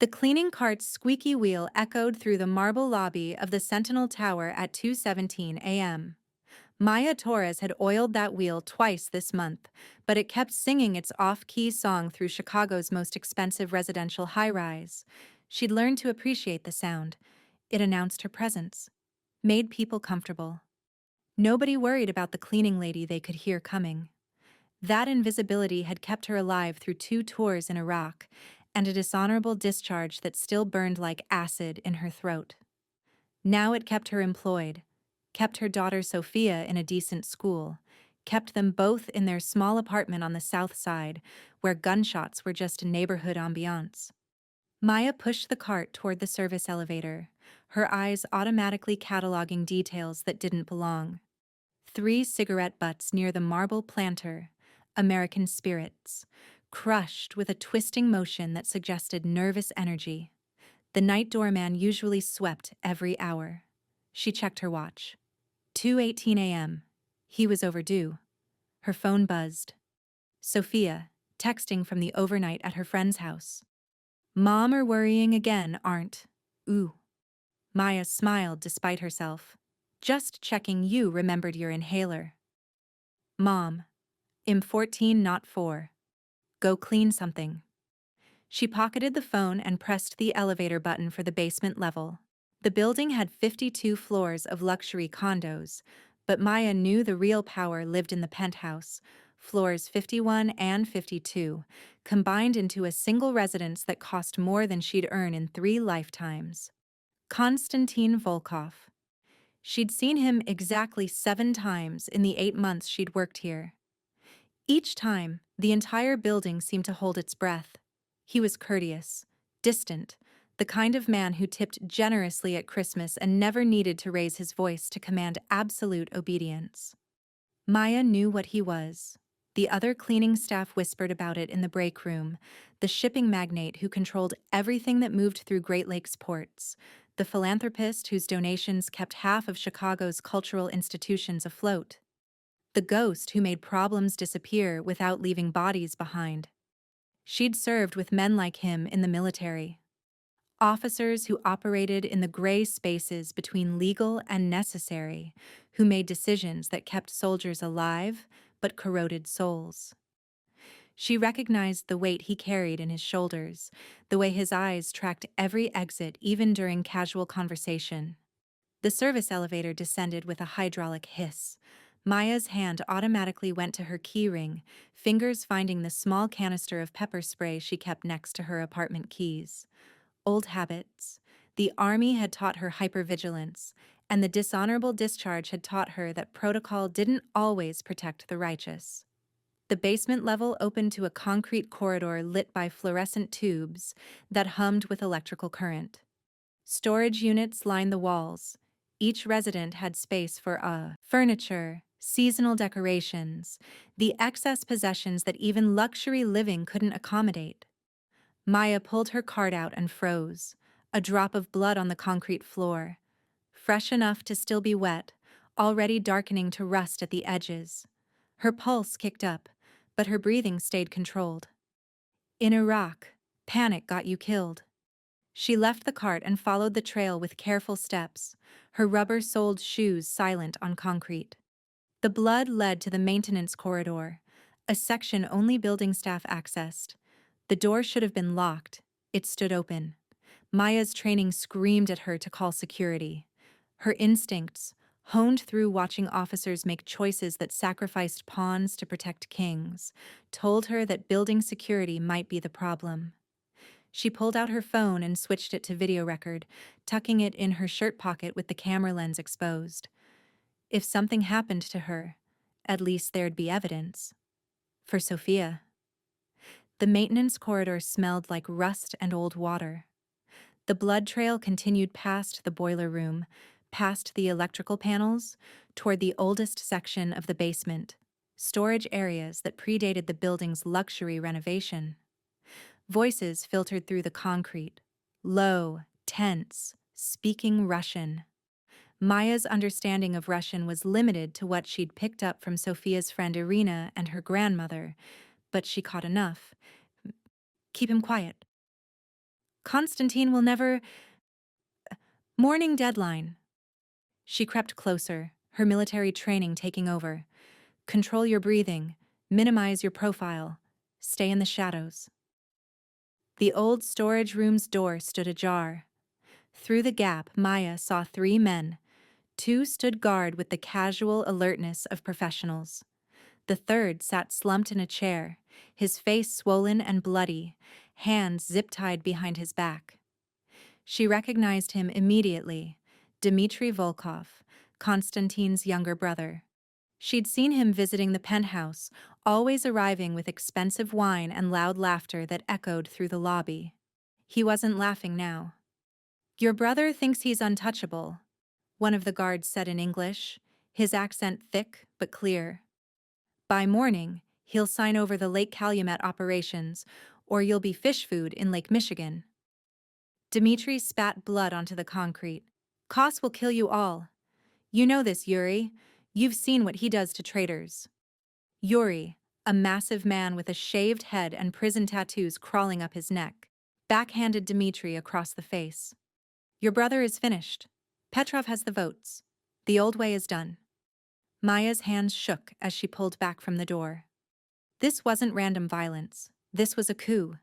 The cleaning cart's squeaky wheel echoed through the marble lobby of the Sentinel Tower at 2:17 a.m. Maya Torres had oiled that wheel twice this month, but it kept singing its off-key song through Chicago's most expensive residential high-rise. She'd learned to appreciate the sound. It announced her presence, made people comfortable. Nobody worried about the cleaning lady they could hear coming. That invisibility had kept her alive through 2 tours in Iraq, and a dishonorable discharge that still burned like acid in her throat. Now it kept her employed, kept her daughter Sophia in a decent school, kept them both in their small apartment on the south side, where gunshots were just a neighborhood ambiance. Maya pushed the cart toward the service elevator, her eyes automatically cataloging details that didn't belong. 3 cigarette butts near the marble planter, American spirits, crushed with a twisting motion that suggested nervous energy. The night doorman usually swept every hour. She checked her watch. 2:18 a.m. He was overdue. Her phone buzzed. Sophia, texting from the overnight at her friend's house. Mom are worrying again, aren't? Ooh. Maya smiled despite herself. Just checking you remembered your inhaler. Mom. I'm 14, not 4. Go clean something. She pocketed the phone and pressed the elevator button for the basement level. The building had 52 floors of luxury condos, but Maya knew the real power lived in the penthouse, floors 51 and 52, combined into a single residence that cost more than she'd earn in 3 lifetimes. Konstantin Volkov. She'd seen him exactly 7 times in the 8 months she'd worked here. Each time, the entire building seemed to hold its breath. He was courteous, distant, the kind of man who tipped generously at Christmas and never needed to raise his voice to command absolute obedience. Maya knew what he was. The other cleaning staff whispered about it in the break room, the shipping magnate who controlled everything that moved through Great Lakes ports, the philanthropist whose donations kept half of Chicago's cultural institutions afloat, the ghost who made problems disappear without leaving bodies behind. She'd served with men like him in the military. Officers who operated in the gray spaces between legal and necessary, who made decisions that kept soldiers alive but corroded souls. She recognized the weight he carried in his shoulders, the way his eyes tracked every exit even during casual conversation. The service elevator descended with a hydraulic hiss. Maya's hand automatically went to her keyring, fingers finding the small canister of pepper spray she kept next to her apartment keys. Old habits. The army had taught her hypervigilance, and the dishonorable discharge had taught her that protocol didn't always protect the righteous. The basement level opened to a concrete corridor lit by fluorescent tubes that hummed with electrical current. Storage units lined the walls. Each resident had space for furniture, seasonal decorations, the excess possessions that even luxury living couldn't accommodate. Maya pulled her card out and froze, a drop of blood on the concrete floor, fresh enough to still be wet, already darkening to rust at the edges. Her pulse kicked up, but her breathing stayed controlled. In Iraq, panic got you killed. She left the cart and followed the trail with careful steps, her rubber-soled shoes silent on concrete. The blood led to the maintenance corridor, a section only building staff accessed. The door should have been locked. It stood open. Maya's training screamed at her to call security. Her instincts, honed through watching officers make choices that sacrificed pawns to protect kings, told her that building security might be the problem. She pulled out her phone and switched it to video record, tucking it in her shirt pocket with the camera lens exposed. If something happened to her, at least there'd be evidence. For Sophia. The maintenance corridor smelled like rust and old water. The blood trail continued past the boiler room, past the electrical panels, toward the oldest section of the basement, storage areas that predated the building's luxury renovation. Voices filtered through the concrete, low, tense, speaking Russian. Maya's understanding of Russian was limited to what she'd picked up from Sophia's friend Irina and her grandmother, but she caught enough. Keep him quiet. Konstantin will never. Morning deadline. She crept closer, her military training taking over. Control your breathing, minimize your profile, stay in the shadows. The old storage room's door stood ajar. Through the gap, Maya saw 3 men. 2 stood guard with the casual alertness of professionals. The third sat slumped in a chair, his face swollen and bloody, hands zip-tied behind his back. She recognized him immediately, Dmitri Volkov, Konstantin's younger brother. She'd seen him visiting the penthouse, always arriving with expensive wine and loud laughter that echoed through the lobby. He wasn't laughing now. "Your brother thinks he's untouchable," one of the guards said in English, his accent thick but clear. "By morning, he'll sign over the Lake Calumet operations, or you'll be fish food in Lake Michigan." Dmitri spat blood onto the concrete. "Koss will kill you all. You know this, Yuri. You've seen what he does to traitors." Yuri, a massive man with a shaved head and prison tattoos crawling up his neck, backhanded Dmitri across the face. "Your brother is finished. Petrov has the votes. The old way is done." Maya's hands shook as she pulled back from the door. This wasn't random violence. This was a coup.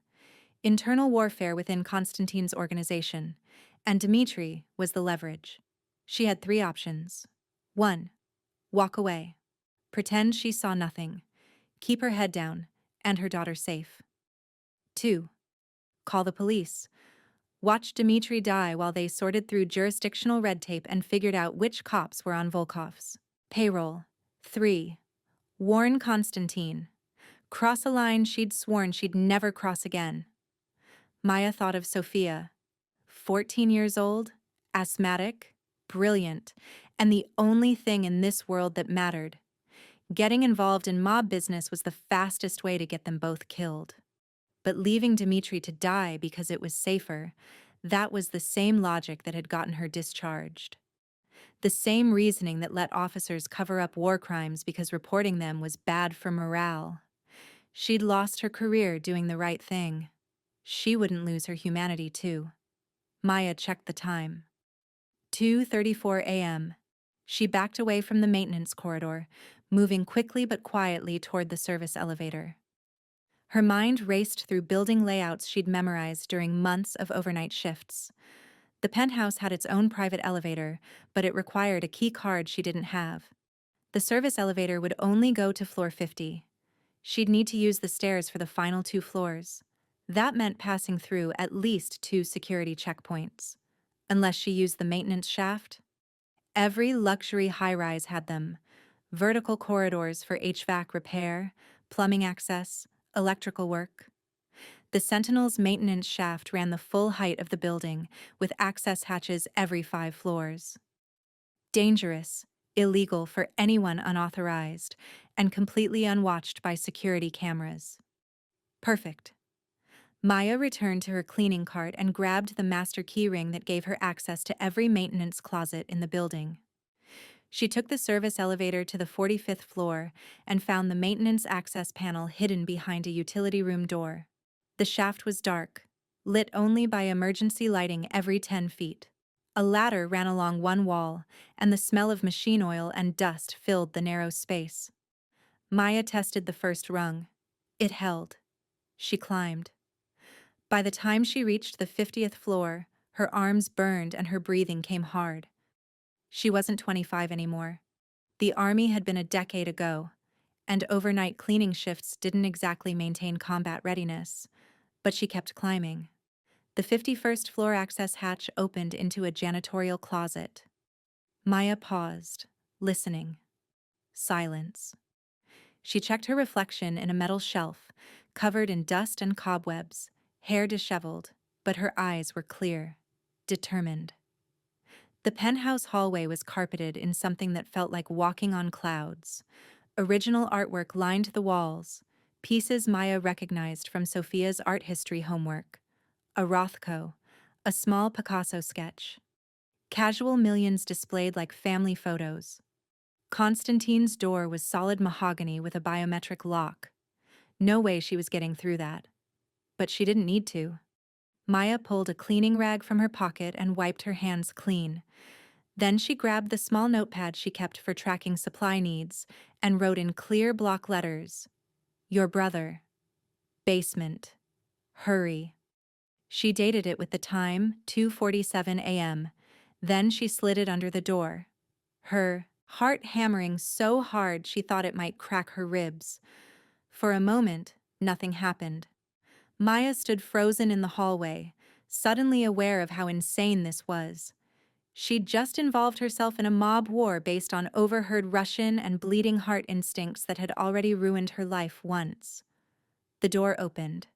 Internal warfare within Konstantin's organization, and Dmitri was the leverage. She had 3 options. 1. Walk away. Pretend she saw nothing. Keep her head down, and her daughter safe. 2. Call the police. Watch Dmitri die while they sorted through jurisdictional red tape and figured out which cops were on Volkov's payroll. 3. Warn Konstantin. Cross a line she'd sworn she'd never cross again. Maya thought of Sophia. 14 years old, asthmatic, brilliant, and the only thing in this world that mattered. Getting involved in mob business was the fastest way to get them both killed. But leaving Dmitri to die because it was safer, that was the same logic that had gotten her discharged. The same reasoning that let officers cover up war crimes because reporting them was bad for morale. She'd lost her career doing the right thing. She wouldn't lose her humanity, too. Maya checked the time. 2:34 a.m. She backed away from the maintenance corridor, moving quickly but quietly toward the service elevator. Her mind raced through building layouts she'd memorized during months of overnight shifts. The penthouse had its own private elevator, but it required a key card she didn't have. The service elevator would only go to floor 50. She'd need to use the stairs for the final 2 floors. That meant passing through at least 2 security checkpoints. Unless she used the maintenance shaft. Every luxury high-rise had them. Vertical corridors for HVAC repair, plumbing access, electrical work. The Sentinel's maintenance shaft ran the full height of the building, with access hatches every 5 floors. Dangerous, illegal for anyone unauthorized, and completely unwatched by security cameras. Perfect. Maya returned to her cleaning cart and grabbed the master keyring that gave her access to every maintenance closet in the building. She took the service elevator to the 45th floor and found the maintenance access panel hidden behind a utility room door. The shaft was dark, lit only by emergency lighting every 10 feet. A ladder ran along one wall, and the smell of machine oil and dust filled the narrow space. Maya tested the first rung. It held. She climbed. By the time she reached the 50th floor, her arms burned and her breathing came hard. She wasn't 25 anymore. The army had been a decade ago, and overnight cleaning shifts didn't exactly maintain combat readiness, but she kept climbing. The 51st floor access hatch opened into a janitorial closet. Maya paused, listening. Silence. She checked her reflection in a metal shelf, covered in dust and cobwebs, hair disheveled, but her eyes were clear, determined. The penthouse hallway was carpeted in something that felt like walking on clouds. Original artwork lined the walls, pieces Maya recognized from Sophia's art history homework. A Rothko, a small Picasso sketch. Casual millions displayed like family photos. Konstantin's door was solid mahogany with a biometric lock. No way she was getting through that. But she didn't need to. Maya pulled a cleaning rag from her pocket and wiped her hands clean. Then she grabbed the small notepad she kept for tracking supply needs and wrote in clear block letters, "Your brother. Basement. Hurry." She dated it with the time, 2:47 a.m. Then she slid it under the door, her heart hammering so hard she thought it might crack her ribs. For a moment, nothing happened. Maya stood frozen in the hallway, suddenly aware of how insane this was. She'd just involved herself in a mob war based on overheard Russian and bleeding heart instincts that had already ruined her life once. The door opened.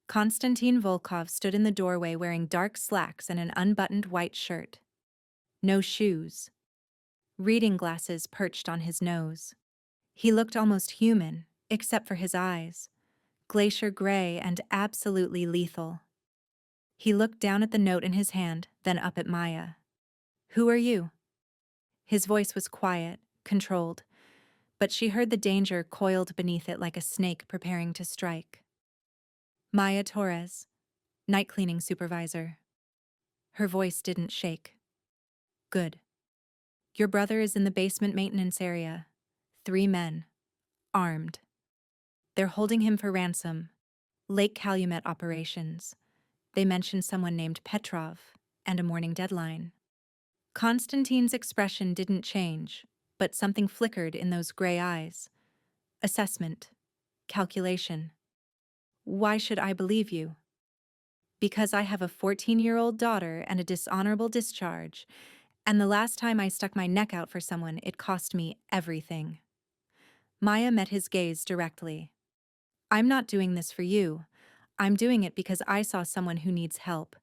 Konstantin Volkov stood in the doorway wearing dark slacks and an unbuttoned white shirt. No shoes. Reading glasses perched on his nose. He looked almost human, except for his eyes, glacier gray and absolutely lethal. He looked down at the note in his hand, then up at Maya. "Who are you?" His voice was quiet, controlled, but she heard the danger coiled beneath it like a snake preparing to strike. "Maya Torres, night cleaning supervisor." Her voice didn't shake. "Good. Your brother is in the basement maintenance area. 3 men. Armed. They're holding him for ransom. Lake Calumet operations. They mentioned someone named Petrov and a morning deadline." Konstantin's expression didn't change, but something flickered in those gray eyes. Assessment. Calculation. "Why should I believe you?" "Because I have a 14-year-old daughter and a dishonorable discharge, and the last time I stuck my neck out for someone, it cost me everything." Maya met his gaze directly. "I'm not doing this for you. I'm doing it because I saw someone who needs help,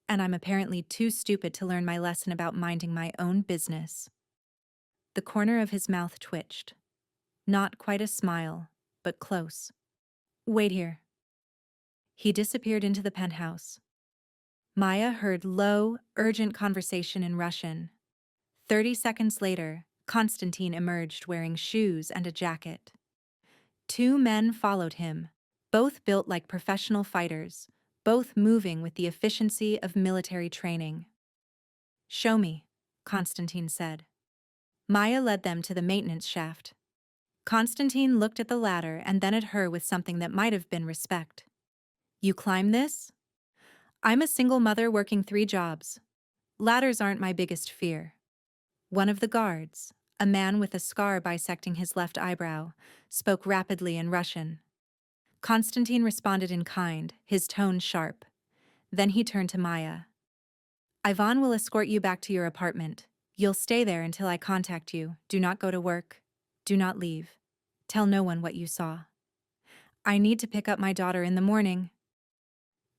and I'm apparently too stupid to learn my lesson about minding my own business." The corner of his mouth twitched. Not quite a smile, but close. "Wait here." He disappeared into the penthouse. Maya heard low, urgent conversation in Russian. 30 seconds later, Konstantin emerged wearing shoes and a jacket. 2 men followed him, both built like professional fighters, both moving with the efficiency of military training. "Show me," Konstantin said. Maya led them to the maintenance shaft. Konstantin looked at the ladder and then at her with something that might have been respect. "You climb this?" "I'm a single mother working 3 jobs. Ladders aren't my biggest fear." One of the guards, a man with a scar bisecting his left eyebrow, spoke rapidly in Russian. Konstantin responded in kind, his tone sharp. Then he turned to Maya. "Ivan will escort you back to your apartment. You'll stay there until I contact you. Do not go to work. Do not leave. Tell no one what you saw. I need to pick up my daughter in the morning.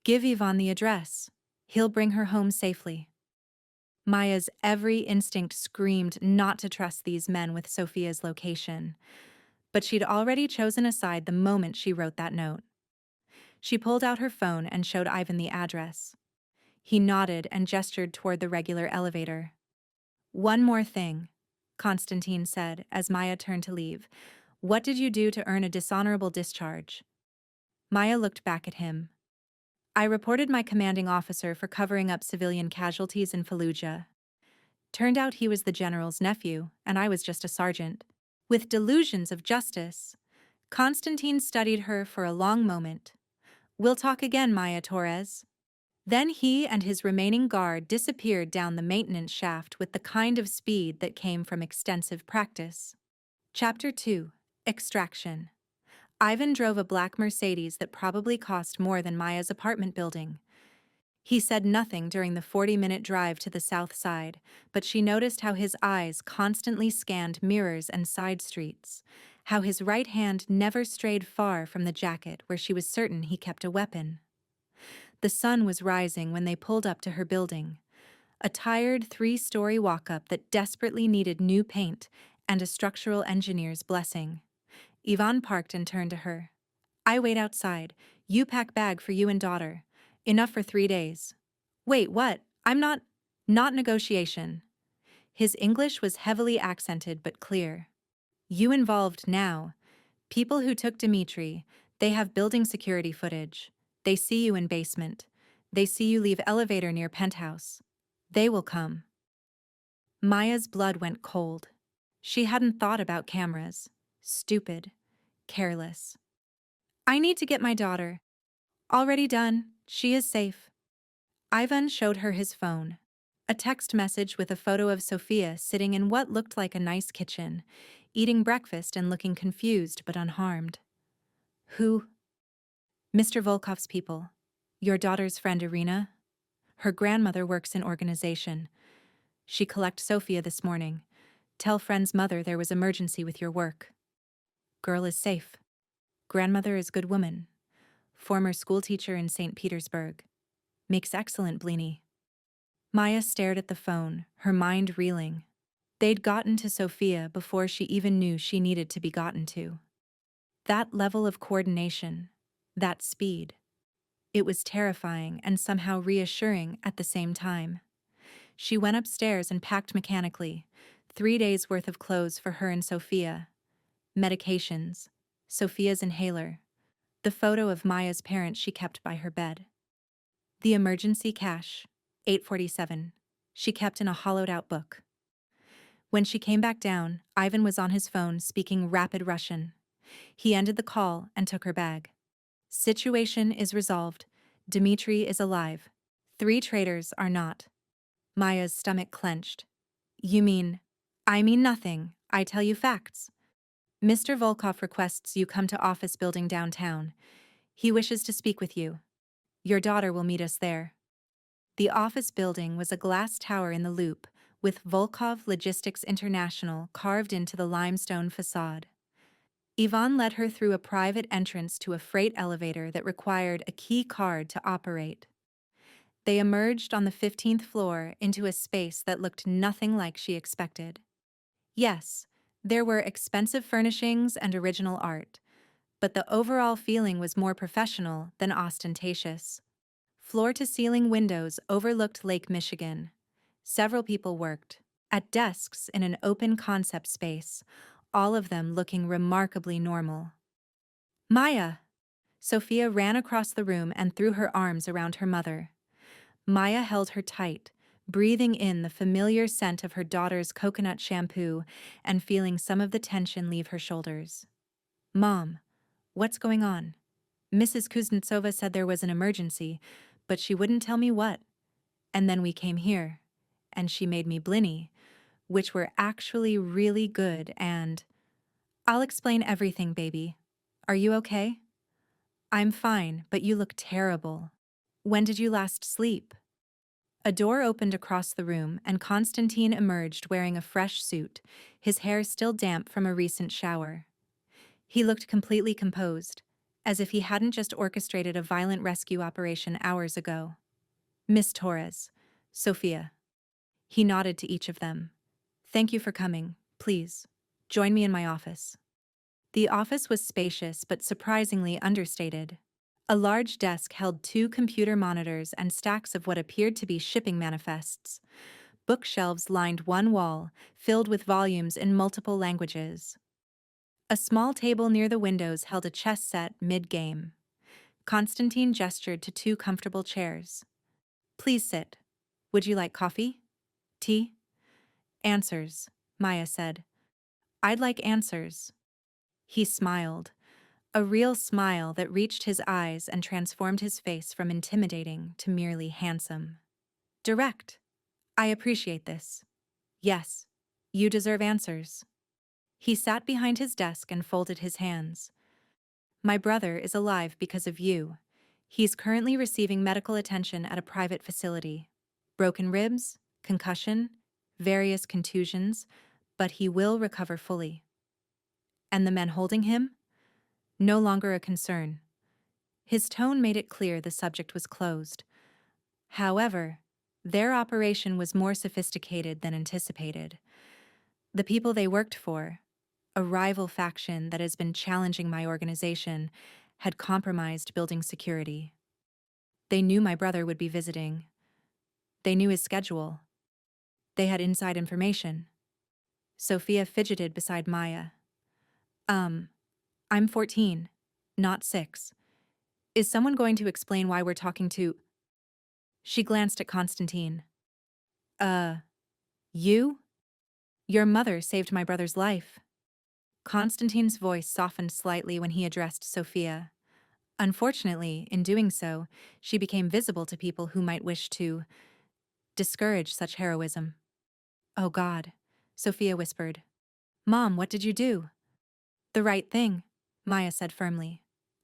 Give Ivan the address. He'll bring her home safely." Maya's every instinct screamed not to trust these men with Sophia's location, but she'd already chosen a side the moment she wrote that note. She pulled out her phone and showed Ivan the address. He nodded and gestured toward the regular elevator. "One more thing," Konstantin said as Maya turned to leave. "What did you do to earn a dishonorable discharge?" Maya looked back at him. "I reported my commanding officer for covering up civilian casualties in Fallujah. Turned out he was the general's nephew, and I was just a sergeant. With delusions of justice." Konstantin studied her for a long moment. "We'll talk again, Maya Torres." Then he and his remaining guard disappeared down the maintenance shaft with the kind of speed that came from extensive practice. Chapter 2. Extraction. Ivan drove a black Mercedes that probably cost more than Maya's apartment building. He said nothing during the 40-minute drive to the south side, but she noticed how his eyes constantly scanned mirrors and side streets, how his right hand never strayed far from the jacket where she was certain he kept a weapon. The sun was rising when they pulled up to her building, a tired 3-story walk-up that desperately needed new paint and a structural engineer's blessing. Ivan parked and turned to her. "I wait outside. You pack bag for you and daughter. Enough for 3 days." "Wait, what? I'm not negotiation." His English was heavily accented but clear. "You involved now. People who took Dmitri, they have building security footage. They see you in basement. They see you leave elevator near penthouse. They will come. Maya's blood went cold. She hadn't thought about cameras. Stupid. Careless. I need to get my daughter. Already done. She is safe. Ivan showed her his phone. A text message with a photo of Sophia sitting in what looked like a nice kitchen, eating breakfast and looking confused but unharmed. Who? Mr. Volkov's people. Your daughter's friend Irina? Her grandmother works in organization. She collect Sophia this morning. Tell friend's mother there was emergency with your work. Girl is safe. Grandmother is good woman. Former schoolteacher in St. Petersburg. Makes excellent blini. Maya stared at the phone, her mind reeling. They'd gotten to Sophia before she even knew she needed to be gotten to. That level of coordination, that speed. It was terrifying and somehow reassuring at the same time. She went upstairs and packed mechanically, 3 days' worth of clothes for her and Sophia. Medications, Sophia's inhaler, the photo of Maya's parents she kept by her bed. The emergency cash, 847, she kept in a hollowed-out book. When she came back down, Ivan was on his phone speaking rapid Russian. He ended the call and took her bag. Situation is resolved. Dmitri is alive. 3 traitors are not. Maya's stomach clenched. You mean? I mean nothing. I tell you facts. Mr. Volkov requests you come to office building downtown. He wishes to speak with you. Your daughter will meet us there. The office building was a glass tower in the loop, with Volkov Logistics International carved into the limestone facade. Ivan led her through a private entrance to a freight elevator that required a key card to operate. They emerged on the 15th floor into a space that looked nothing like she expected. Yes, there were expensive furnishings and original art, but the overall feeling was more professional than ostentatious. Floor-to-ceiling windows overlooked Lake Michigan. Several people worked, at desks in an open-concept space, all of them looking remarkably normal. Maya! Sophia ran across the room and threw her arms around her mother. Maya held her tight, breathing in the familiar scent of her daughter's coconut shampoo and feeling some of the tension leave her shoulders. Mom, what's going on? Mrs. Kuznetsova said there was an emergency, but she wouldn't tell me what. And then we came here, and she made me blini, which were actually really good and... I'll explain everything, baby. Are you okay? I'm fine, but you look terrible. When did you last sleep? A door opened across the room, and Konstantin emerged wearing a fresh suit, his hair still damp from a recent shower. He looked completely composed, as if he hadn't just orchestrated a violent rescue operation hours ago. Miss Torres, Sophia. He nodded to each of them. Thank you for coming. Please, join me in my office. The office was spacious but surprisingly understated. A large desk held 2 computer monitors and stacks of what appeared to be shipping manifests. Bookshelves lined one wall, filled with volumes in multiple languages. A small table near the windows held a chess set mid-game. Konstantin gestured to 2 comfortable chairs. Please sit. Would you like coffee? Tea? Answers, Maya said. I'd like answers. He smiled. A real smile that reached his eyes and transformed his face from intimidating to merely handsome. Direct. I appreciate this. Yes, you deserve answers. He sat behind his desk and folded his hands. My brother is alive because of you. He's currently receiving medical attention at a private facility. Broken ribs, concussion, various contusions, but he will recover fully. And the men holding him? No longer a concern. His tone made it clear the subject was closed. However, their operation was more sophisticated than anticipated. The people they worked for, a rival faction that has been challenging my organization, had compromised building security. They knew my brother would be visiting. They knew his schedule. They had inside information. Sophia fidgeted beside Maya. I'm 14, not 6. Is someone going to explain why we're talking to... She glanced at Konstantin. You? Your mother saved my brother's life. Konstantin's voice softened slightly when he addressed Sophia. Unfortunately, in doing so, she became visible to people who might wish to discourage such heroism. Oh God, Sophia whispered. Mom, what did you do? The right thing, Maya said firmly.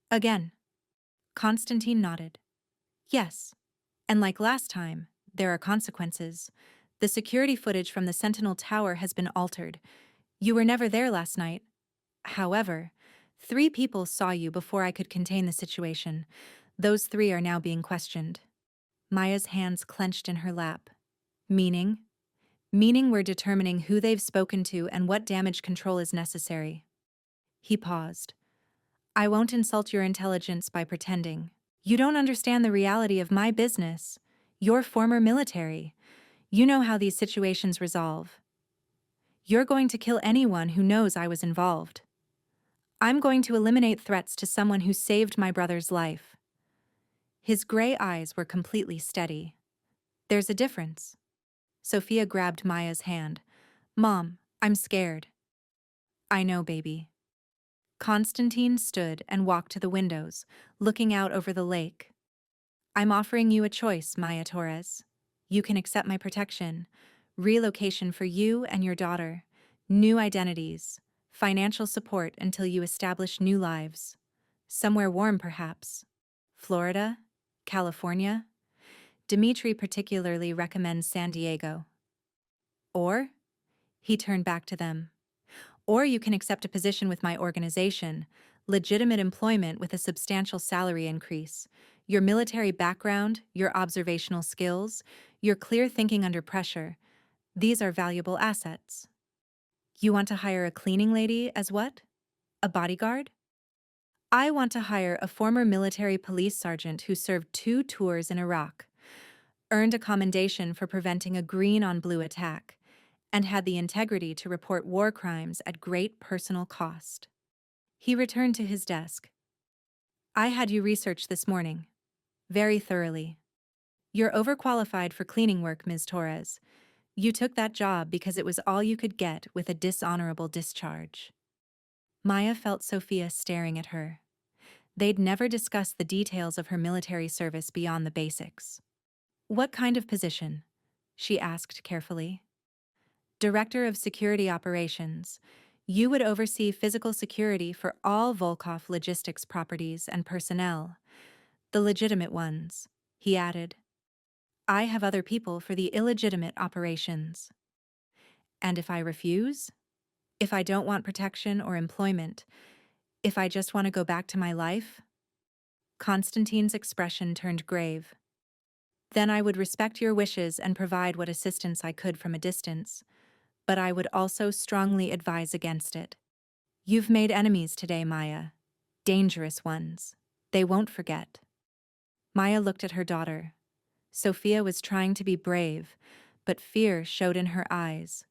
Again. Konstantin nodded. Yes. And like last time, there are consequences. The security footage from the Sentinel Tower has been altered. You were never there last night. However, 3 people saw you before I could contain the situation. Those 3 are now being questioned. Maya's hands clenched in her lap. Meaning? Meaning we're determining who they've spoken to and what damage control is necessary. He paused. I won't insult your intelligence by pretending. You don't understand the reality of my business. You're former military. You know how these situations resolve. You're going to kill anyone who knows I was involved. I'm going to eliminate threats to someone who saved my brother's life. His gray eyes were completely steady. There's a difference. Sophia grabbed Maya's hand. Mom, I'm scared. I know, baby. Konstantin stood and walked to the windows, looking out over the lake. I'm offering you a choice, Maya Torres. You can accept my protection, relocation for you and your daughter, new identities, financial support until you establish new lives. Somewhere warm, perhaps. Florida? California? Dmitri particularly recommends San Diego. Or? He turned back to them. Or you can accept a position with my organization, legitimate employment with a substantial salary increase. Your military background, your observational skills, your clear thinking under pressure, these are valuable assets. You want to hire a cleaning lady as what? A bodyguard? I want to hire a former military police sergeant who served 2 tours in Iraq, earned a commendation for preventing a green-on-blue attack, and had the integrity to report war crimes at great personal cost. He returned to his desk. I had you researched this morning. Very thoroughly. You're overqualified for cleaning work, Ms. Torres. You took that job because it was all you could get with a dishonorable discharge. Maya felt Sophia staring at her. They'd never discussed the details of her military service beyond the basics. What kind of position? She asked carefully. Director of Security Operations. You would oversee physical security for all Volkov logistics properties and personnel. The legitimate ones, he added. I have other people for the illegitimate operations. And if I refuse? If I don't want protection or employment? If I just want to go back to my life? Konstantin's expression turned grave. Then I would respect your wishes and provide what assistance I could from a distance. But I would also strongly advise against it. You've made enemies today, Maya. Dangerous ones. They won't forget. Maya looked at her daughter. Sophia was trying to be brave, but fear showed in her eyes.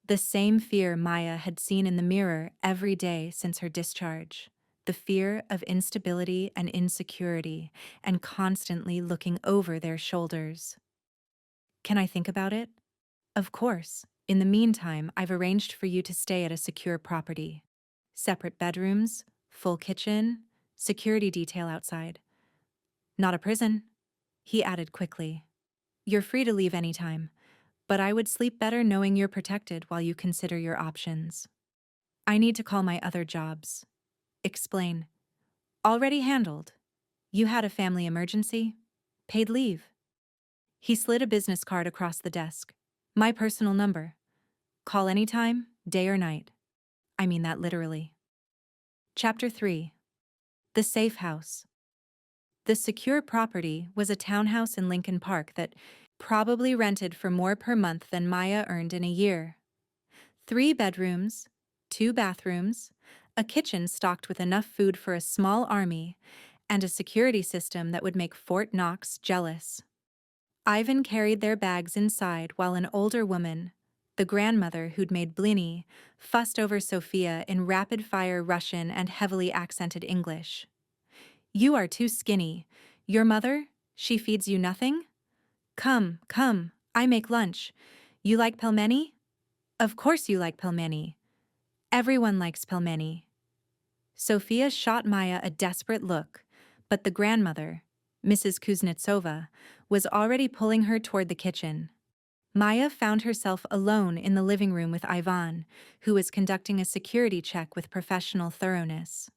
The same fear Maya had seen in the mirror every day since her discharge. The fear of instability and insecurity, and constantly looking over their shoulders. Can I think about it? Of course. In the meantime, I've arranged for you to stay at a secure property. Separate bedrooms, full kitchen, security detail outside. Not a prison, he added quickly. You're free to leave anytime, but I would sleep better knowing you're protected while you consider your options. I need to call my other jobs. Explain. Already handled. You had a family emergency? Paid leave. He slid a business card across the desk. My personal number. Call anytime, day or night. I mean that literally. Chapter 3. The Safe House. The secure property was a townhouse in Lincoln Park that probably rented for more per month than Maya earned in a year. 3 bedrooms, 2 bathrooms, a kitchen stocked with enough food for a small army, and a security system that would make Fort Knox jealous. Ivan carried their bags inside while an older woman, the grandmother who'd made blini, fussed over Sophia in rapid-fire Russian and heavily accented English. You are too skinny. Your mother, she feeds you nothing? Come, come, I make lunch. You like pelmeni? Of course you like pelmeni. Everyone likes pelmeni. Sophia shot Maya a desperate look, but the grandmother, Mrs. Kuznetsova, was already pulling her toward the kitchen. Maya found herself alone in the living room with Ivan, who was conducting a security check with professional thoroughness.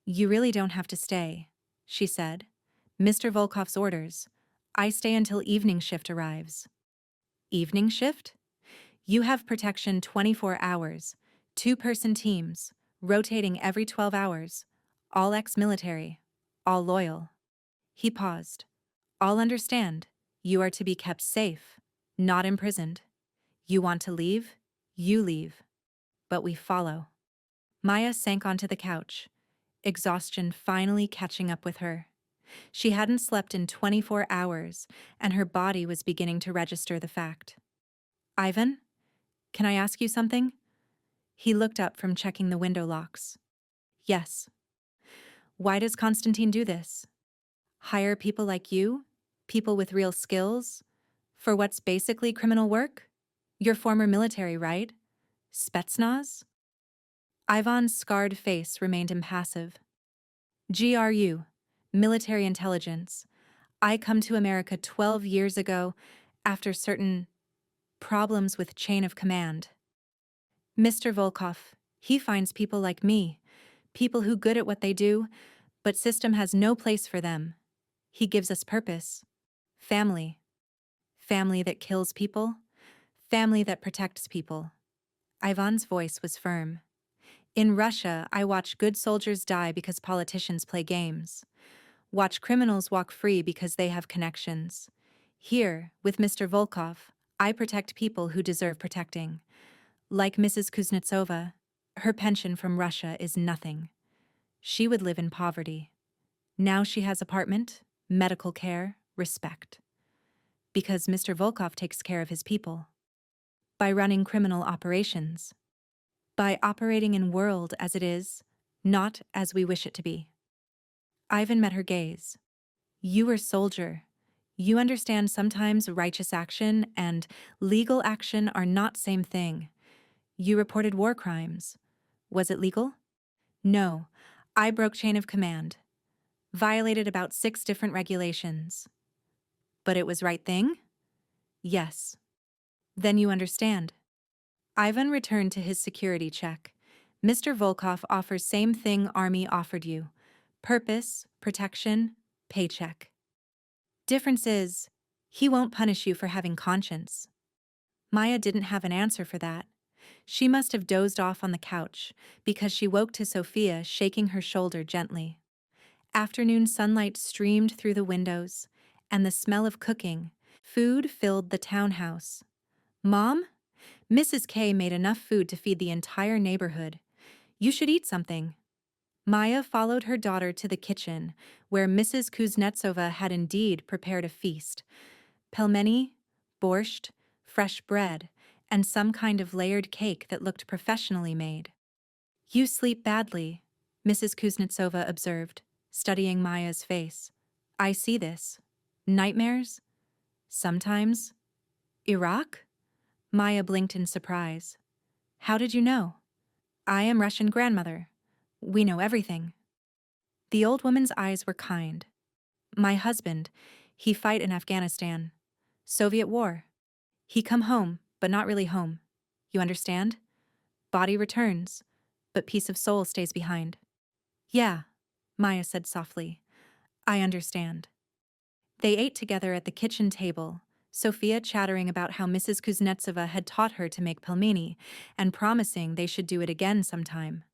"You really don't have to stay," she said. "Mr. Volkov's orders. I stay until evening shift arrives." Evening shift? You have protection 24 hours, two-person teams, rotating every 12 hours, all ex-military, all loyal. He paused. "All understand. You are to be kept safe, not imprisoned. You want to leave? You leave. But we follow." Maya sank onto the couch, exhaustion finally catching up with her. She hadn't slept in 24 hours, and her body was beginning to register the fact. "Ivan, can I ask you something?" He looked up from checking the window locks. "Yes." "Why does Konstantin do this? Hire people like you? People with real skills? For what's basically criminal work? You're former military, right? Spetsnaz?" Ivan's scarred face remained impassive. "GRU, military intelligence. I come to America 12 years ago after certain problems with chain of command. Mr. Volkov, he finds people like me, people who good at what they do, but system has no place for them. He gives us purpose. Family. Family that kills people. Family that protects people." Ivan's voice was firm. "In Russia, I watch good soldiers die because politicians play games. Watch criminals walk free because they have connections. Here, with Mr. Volkov, I protect people who deserve protecting. Like Mrs. Kuznetsova, her pension from Russia is nothing. She would live in poverty. Now she has apartment, medical care, respect. Because Mr. Volkov takes care of his people. By running criminal operations. By operating in world as it is, not as we wish it to be." Ivan met her gaze. "You were soldier. You understand sometimes righteous action and legal action are not same thing. You reported war crimes. Was it legal?" "No. I broke chain of command. Violated about 6 different regulations. But it was right thing?" "Yes." "Then you understand." Ivan returned to his security check. "Mr. Volkov offers same thing Army offered you. Purpose, protection, paycheck. Difference is, he won't punish you for having conscience." Maya didn't have an answer for that. She must have dozed off on the couch, because she woke to Sophia shaking her shoulder gently. Afternoon sunlight streamed through the windows, and the smell of cooking, food filled the townhouse. "Mom? Mrs. K made enough food to feed the entire neighborhood. You should eat something." Maya followed her daughter to the kitchen, where Mrs. Kuznetsova had indeed prepared a feast. Pelmeni, borscht, fresh bread, and some kind of layered cake that looked professionally made. "You sleep badly," Mrs. Kuznetsova observed, studying Maya's face. "I see this. Nightmares? Sometimes. Iraq?" Maya blinked in surprise. "How did you know?" "I am Russian grandmother. We know everything." The old woman's eyes were kind. "My husband, he fight in Afghanistan. Soviet war. He come home, but not really home. You understand? Body returns, but piece of soul stays behind." "Yeah," Maya said softly. "I understand." They ate together at the kitchen table, Sophia chattering about how Mrs. Kuznetsova had taught her to make pelmeni and promising they should do it again sometime.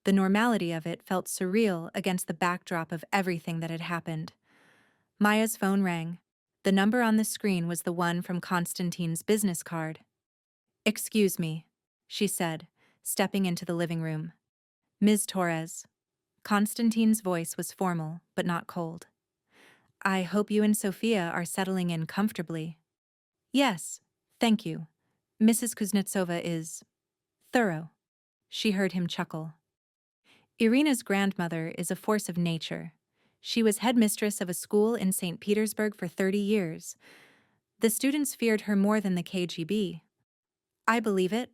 The normality of it felt surreal against the backdrop of everything that had happened. Maya's phone rang. The number on the screen was the one from Konstantin's business card. "Excuse me," she said, stepping into the living room. "Ms. Torres." Konstantin's voice was formal, but not cold. "I hope you and Sophia are settling in comfortably." "Yes, thank you. Mrs. Kuznetsova is thorough." She heard him chuckle. "Irina's grandmother is a force of nature. She was headmistress of a school in St. Petersburg for 30 years. The students feared her more than the KGB. I believe it.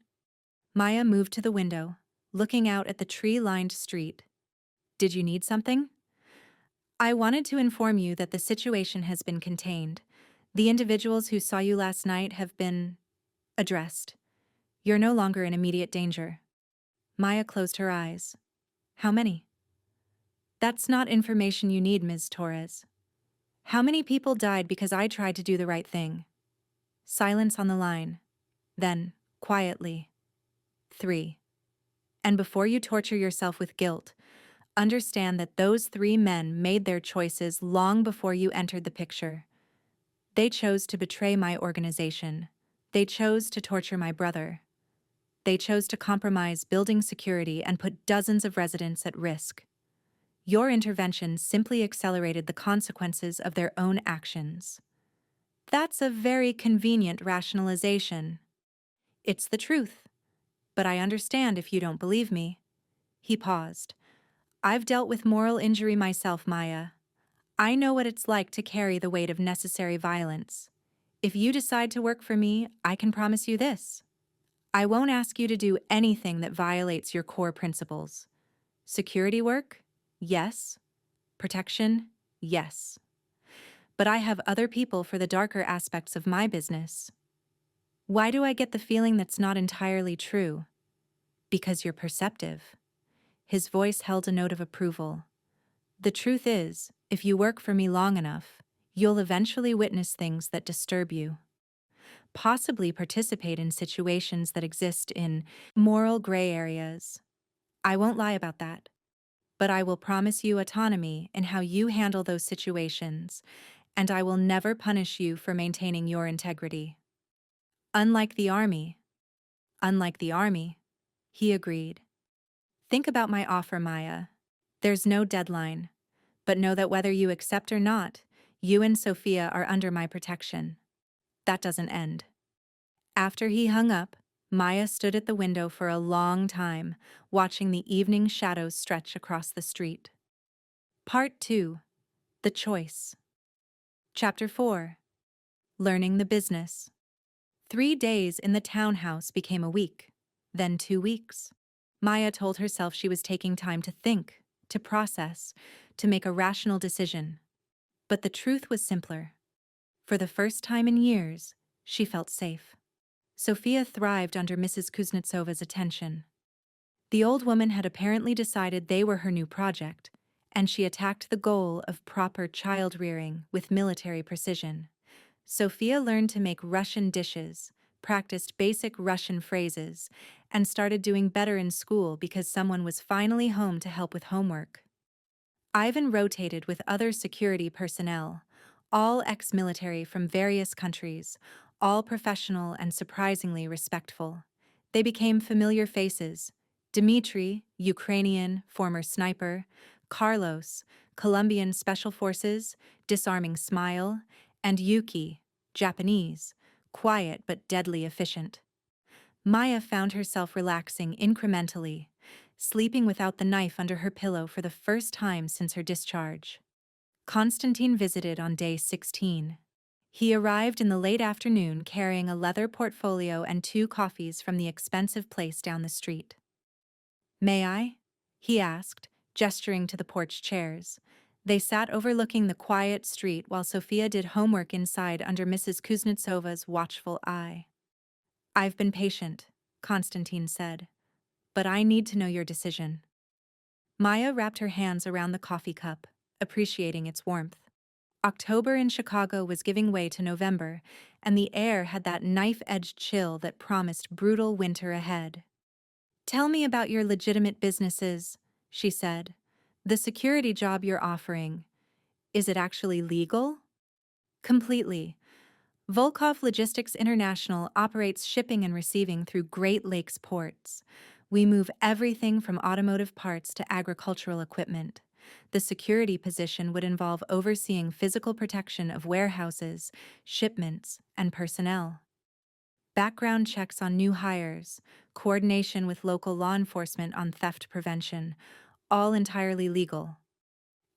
Maya moved to the window, looking out at the tree-lined street. Did you need something? I wanted to inform you that the situation has been contained. The individuals who saw you last night have been addressed. You're no longer in immediate danger. Maya closed her eyes. How many? That's not information you need, Ms. Torres. How many people died because I tried to do the right thing? Silence on the line. Then, quietly. 3. And before you torture yourself with guilt, understand that those 3 men made their choices long before you entered the picture. They chose to betray my organization. They chose to torture my brother. They chose to compromise building security and put dozens of residents at risk. Your intervention simply accelerated the consequences of their own actions. That's a very convenient rationalization. It's the truth. But I understand if you don't believe me. He paused. I've dealt with moral injury myself, Maya. I know what it's like to carry the weight of necessary violence. If you decide to work for me, I can promise you this. I won't ask you to do anything that violates your core principles. Security work? Yes. Protection? Yes. But I have other people for the darker aspects of my business. Why do I get the feeling that's not entirely true? Because you're perceptive. His voice held a note of approval. The truth is, if you work for me long enough, you'll eventually witness things that disturb you. Possibly participate in situations that exist in moral gray areas. I won't lie about that. But I will promise you autonomy in how you handle those situations, and I will never punish you for maintaining your integrity. Unlike the army. Unlike the army, he agreed. Think about my offer, Maya. There's no deadline, but know that whether you accept or not, you and Sophia are under my protection. That doesn't end. After he hung up, Maya stood at the window for a long time, watching the evening shadows stretch across the street. Part 2. The Choice. Chapter 4. Learning the Business. 3 days in the townhouse became a week, then 2 weeks. Maya told herself she was taking time to think, to process, to make a rational decision. But the truth was simpler. For the first time in years, she felt safe. Sophia thrived under Mrs. Kuznetsova's attention. The old woman had apparently decided they were her new project, and she attacked the goal of proper child-rearing with military precision. Sophia learned to make Russian dishes, practiced basic Russian phrases, and started doing better in school because someone was finally home to help with homework. Ivan rotated with other security personnel, all ex-military from various countries, all professional and surprisingly respectful. They became familiar faces. Dmitri, Ukrainian, former sniper, Carlos, Colombian Special Forces, disarming smile, and Yuki, Japanese, quiet but deadly efficient. Maya found herself relaxing incrementally, sleeping without the knife under her pillow for the first time since her discharge. Konstantin visited on day 16. He arrived in the late afternoon carrying a leather portfolio and 2 coffees from the expensive place down the street. "May I?" he asked, gesturing to the porch chairs. They sat overlooking the quiet street while Sophia did homework inside under Mrs. Kuznetsova's watchful eye. "I've been patient," Konstantin said, "but I need to know your decision." Maya wrapped her hands around the coffee cup, appreciating its warmth. October in Chicago was giving way to November, and the air had that knife-edged chill that promised brutal winter ahead. "Tell me about your legitimate businesses," she said. "The security job you're offering. Is it actually legal?" "Completely. Volkov Logistics International operates shipping and receiving through Great Lakes ports. We move everything from automotive parts to agricultural equipment. The security position would involve overseeing physical protection of warehouses, shipments, and personnel. Background checks on new hires, coordination with local law enforcement on theft prevention, all entirely legal."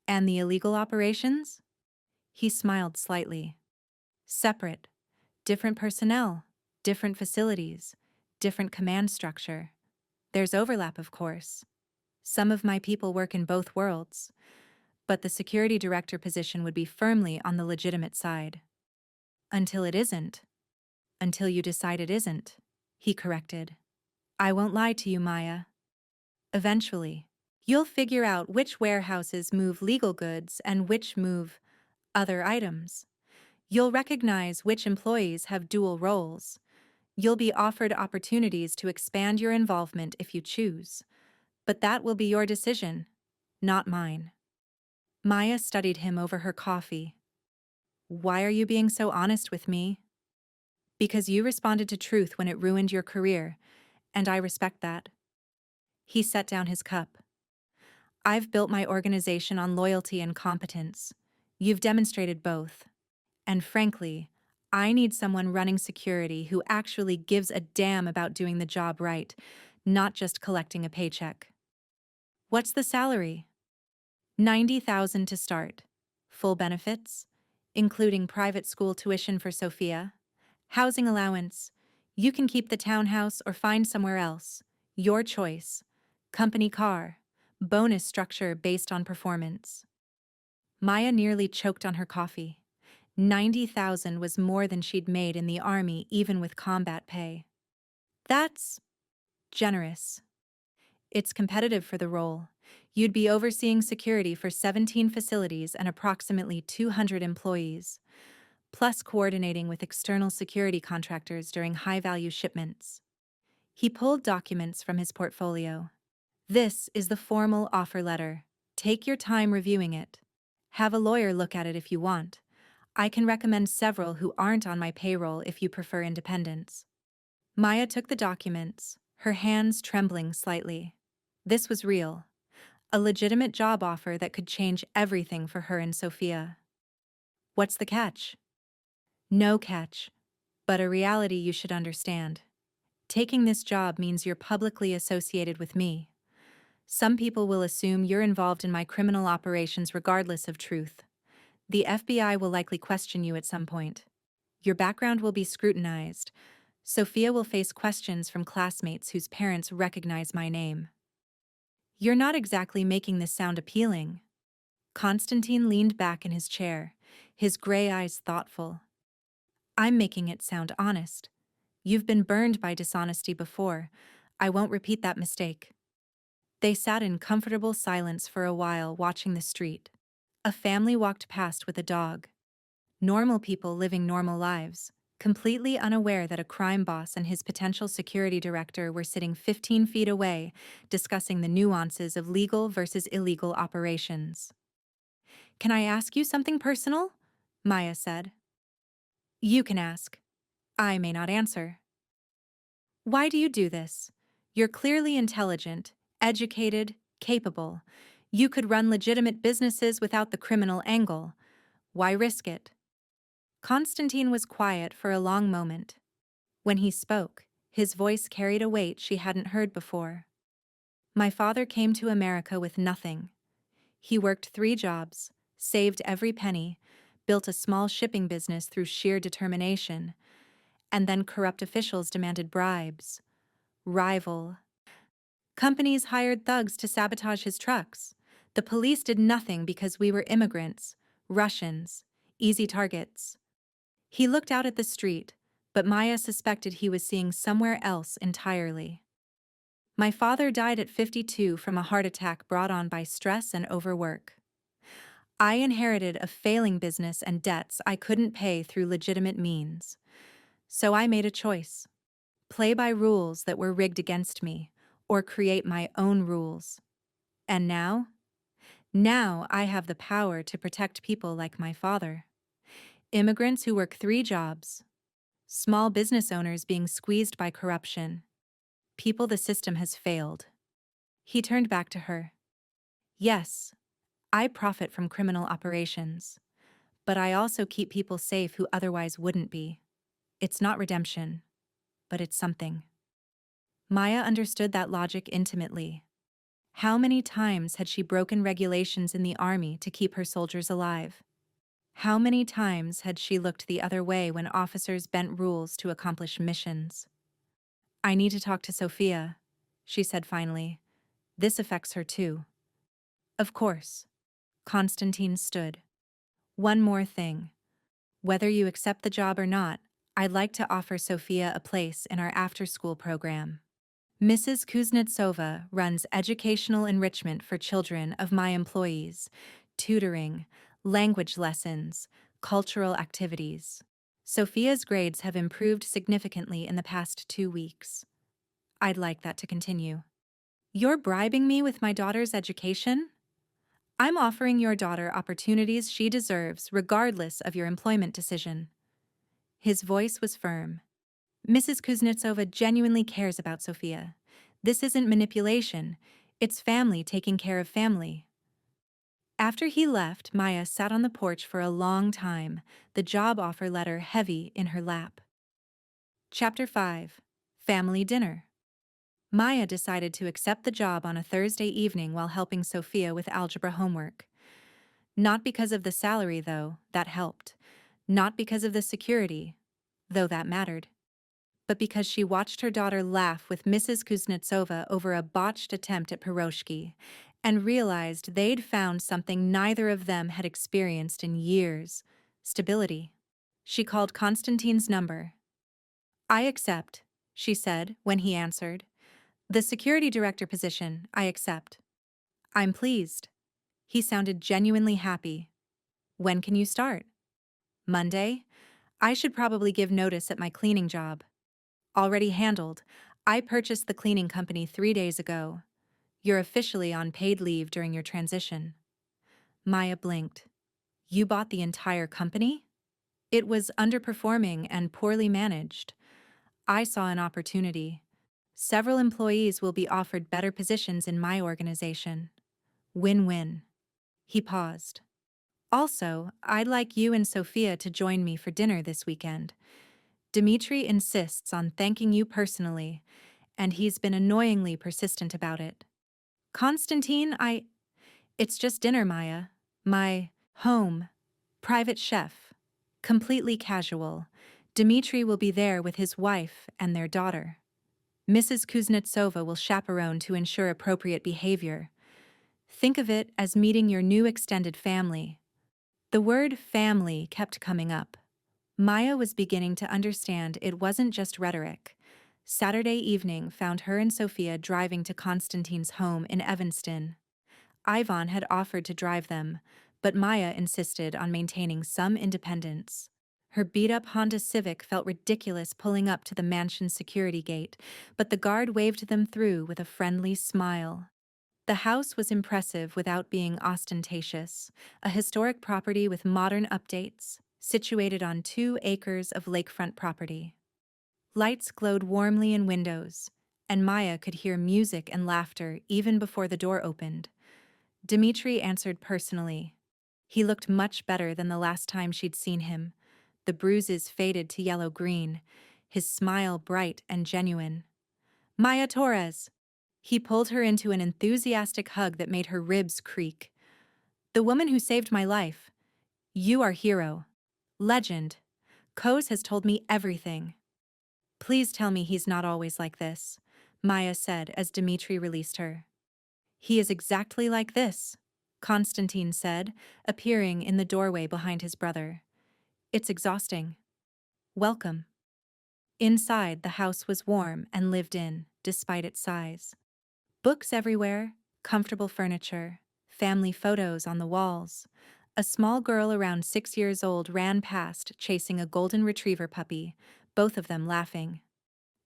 "And the illegal operations?" He smiled slightly. "Separate. Different personnel, different facilities, different command structure. There's overlap, of course. Some of my people work in both worlds, but the security director position would be firmly on the legitimate side. Until it isn't. Until you decide it isn't, he corrected. I won't lie to you, Maya. Eventually, you'll figure out which warehouses move legal goods and which move other items. You'll recognize which employees have dual roles. You'll be offered opportunities to expand your involvement if you choose. But that will be your decision, not mine. Maya studied him over her coffee. Why are you being so honest with me? Because you responded to truth when it ruined your career, and I respect that. He set down his cup. I've built my organization on loyalty and competence. You've demonstrated both. And frankly, I need someone running security who actually gives a damn about doing the job right, not just collecting a paycheck. What's the salary? $90,000 to start. Full benefits, including private school tuition for Sophia. Housing allowance. You can keep the townhouse or find somewhere else. Your choice. Company car. Bonus structure based on performance. Maya nearly choked on her coffee. 90,000 was more than she'd made in the army even with combat pay. That's generous. It's competitive for the role. You'd be overseeing security for 17 facilities and approximately 200 employees, plus coordinating with external security contractors during high-value shipments. He pulled documents from his portfolio. This is the formal offer letter. Take your time reviewing it. Have a lawyer look at it if you want. I can recommend several who aren't on my payroll if you prefer independence. Maya took the documents, her hands trembling slightly. This was real. A legitimate job offer that could change everything for her and Sophia. What's the catch? No catch, but a reality you should understand. Taking this job means you're publicly associated with me. Some people will assume you're involved in my criminal operations regardless of truth. The FBI will likely question you at some point. Your background will be scrutinized. Sophia will face questions from classmates whose parents recognize my name. You're not exactly making this sound appealing. Konstantin leaned back in his chair, his gray eyes thoughtful. I'm making it sound honest. You've been burned by dishonesty before. I won't repeat that mistake. They sat in comfortable silence for a while, watching the street. A family walked past with a dog. Normal people living normal lives, completely unaware that a crime boss and his potential security director were sitting 15 feet away, discussing the nuances of legal versus illegal operations. Can I ask you something personal? Maya said. You can ask. I may not answer. Why do you do this? You're clearly intelligent, educated, capable. You could run legitimate businesses without the criminal angle. Why risk it? Konstantin was quiet for a long moment. When he spoke, his voice carried a weight she hadn't heard before. My father came to America with nothing. He worked 3 jobs, saved every penny, built a small shipping business through sheer determination, and then corrupt officials demanded bribes. Rival. Companies hired thugs to sabotage his trucks. The police did nothing because we were immigrants, Russians, easy targets. He looked out at the street, but Maya suspected he was seeing somewhere else entirely. My father died at 52 from a heart attack brought on by stress and overwork. I inherited a failing business and debts I couldn't pay through legitimate means. So I made a choice. Play by rules that were rigged against me, or create my own rules. And now? Now I have the power to protect people like my father. Immigrants who work 3 jobs. Small business owners being squeezed by corruption. People the system has failed. He turned back to her. Yes, I profit from criminal operations, but I also keep people safe who otherwise wouldn't be. It's not redemption, but it's something. Maya understood that logic intimately. How many times had she broken regulations in the army to keep her soldiers alive? How many times had she looked the other way when officers bent rules to accomplish missions? I need to talk to Sophia, she said finally. This affects her too. Of course. Konstantin stood. One more thing. Whether you accept the job or not, I'd like to offer Sophia a place in our after-school program. Mrs. Kuznetsova runs educational enrichment for children of my employees, tutoring, language lessons, cultural activities. Sophia's grades have improved significantly in the past 2 weeks. I'd like that to continue. You're bribing me with my daughter's education? I'm offering your daughter opportunities she deserves regardless of your employment decision. His voice was firm. Mrs. Kuznetsova genuinely cares about Sophia. This isn't manipulation. It's family taking care of family. After he left, Maya sat on the porch for a long time, the job offer letter heavy in her lap. Chapter 5. Family Dinner. Maya decided to accept the job on a Thursday evening while helping Sophia with algebra homework. Not because of the salary, though, that helped. Not because of the security, though that mattered. But because she watched her daughter laugh with Mrs. Kuznetsova over a botched attempt at pierogi, and realized they'd found something neither of them had experienced in years: stability. She called Konstantin's number. I accept, she said when he answered. The security director position, I accept. I'm pleased. He sounded genuinely happy. When can you start? Monday? I should probably give notice at my cleaning job. Already handled. I purchased the cleaning company 3 days ago. You're officially on paid leave during your transition. Maya blinked. You bought the entire company? It was underperforming and poorly managed. I saw an opportunity. Several employees will be offered better positions in my organization. Win-win. He paused. Also, I'd like you and Sophia to join me for dinner this weekend. Dmitri insists on thanking you personally, and he's been annoyingly persistent about it. Konstantin, It's just dinner, Maya. My home. Private chef. Completely casual. Dmitri will be there with his wife and their daughter. Mrs. Kuznetsova will chaperone to ensure appropriate behavior. Think of it as meeting your new extended family. The word family kept coming up. Maya was beginning to understand it wasn't just rhetoric. Saturday evening found her and Sophia driving to Konstantin's home in Evanston. Ivan had offered to drive them, but Maya insisted on maintaining some independence. Her beat-up Honda Civic felt ridiculous pulling up to the mansion's security gate, but the guard waved them through with a friendly smile. The house was impressive without being ostentatious, a historic property with modern updates, situated on 2 acres of lakefront property. Lights glowed warmly in windows, and Maya could hear music and laughter even before the door opened. Dmitri answered personally. He looked much better than the last time she'd seen him. The bruises faded to yellow-green, his smile bright and genuine. Maya Torres! He pulled her into an enthusiastic hug that made her ribs creak. The woman who saved my life. You are hero. Legend. Koz has told me everything. Please tell me he's not always like this, Maya said as Dmitri released her. He is exactly like this, Konstantin said, appearing in the doorway behind his brother. It's exhausting. Welcome. Inside, the house was warm and lived in, despite its size. Books everywhere, comfortable furniture, family photos on the walls. A small girl around 6 years old ran past, chasing a golden retriever puppy, both of them laughing.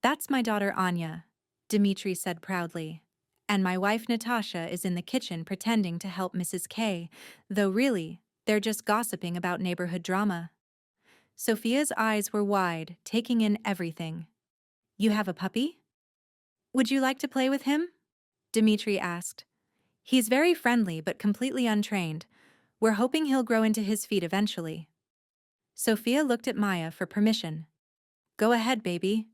That's my daughter Anya, Dmitri said proudly. And my wife Natasha is in the kitchen pretending to help Mrs. K, though really, they're just gossiping about neighborhood drama. Sophia's eyes were wide, taking in everything. You have a puppy? Would you like to play with him? Dmitri asked. He's very friendly but completely untrained. We're hoping he'll grow into his feet eventually. Sophia looked at Maya for permission. Go ahead, baby.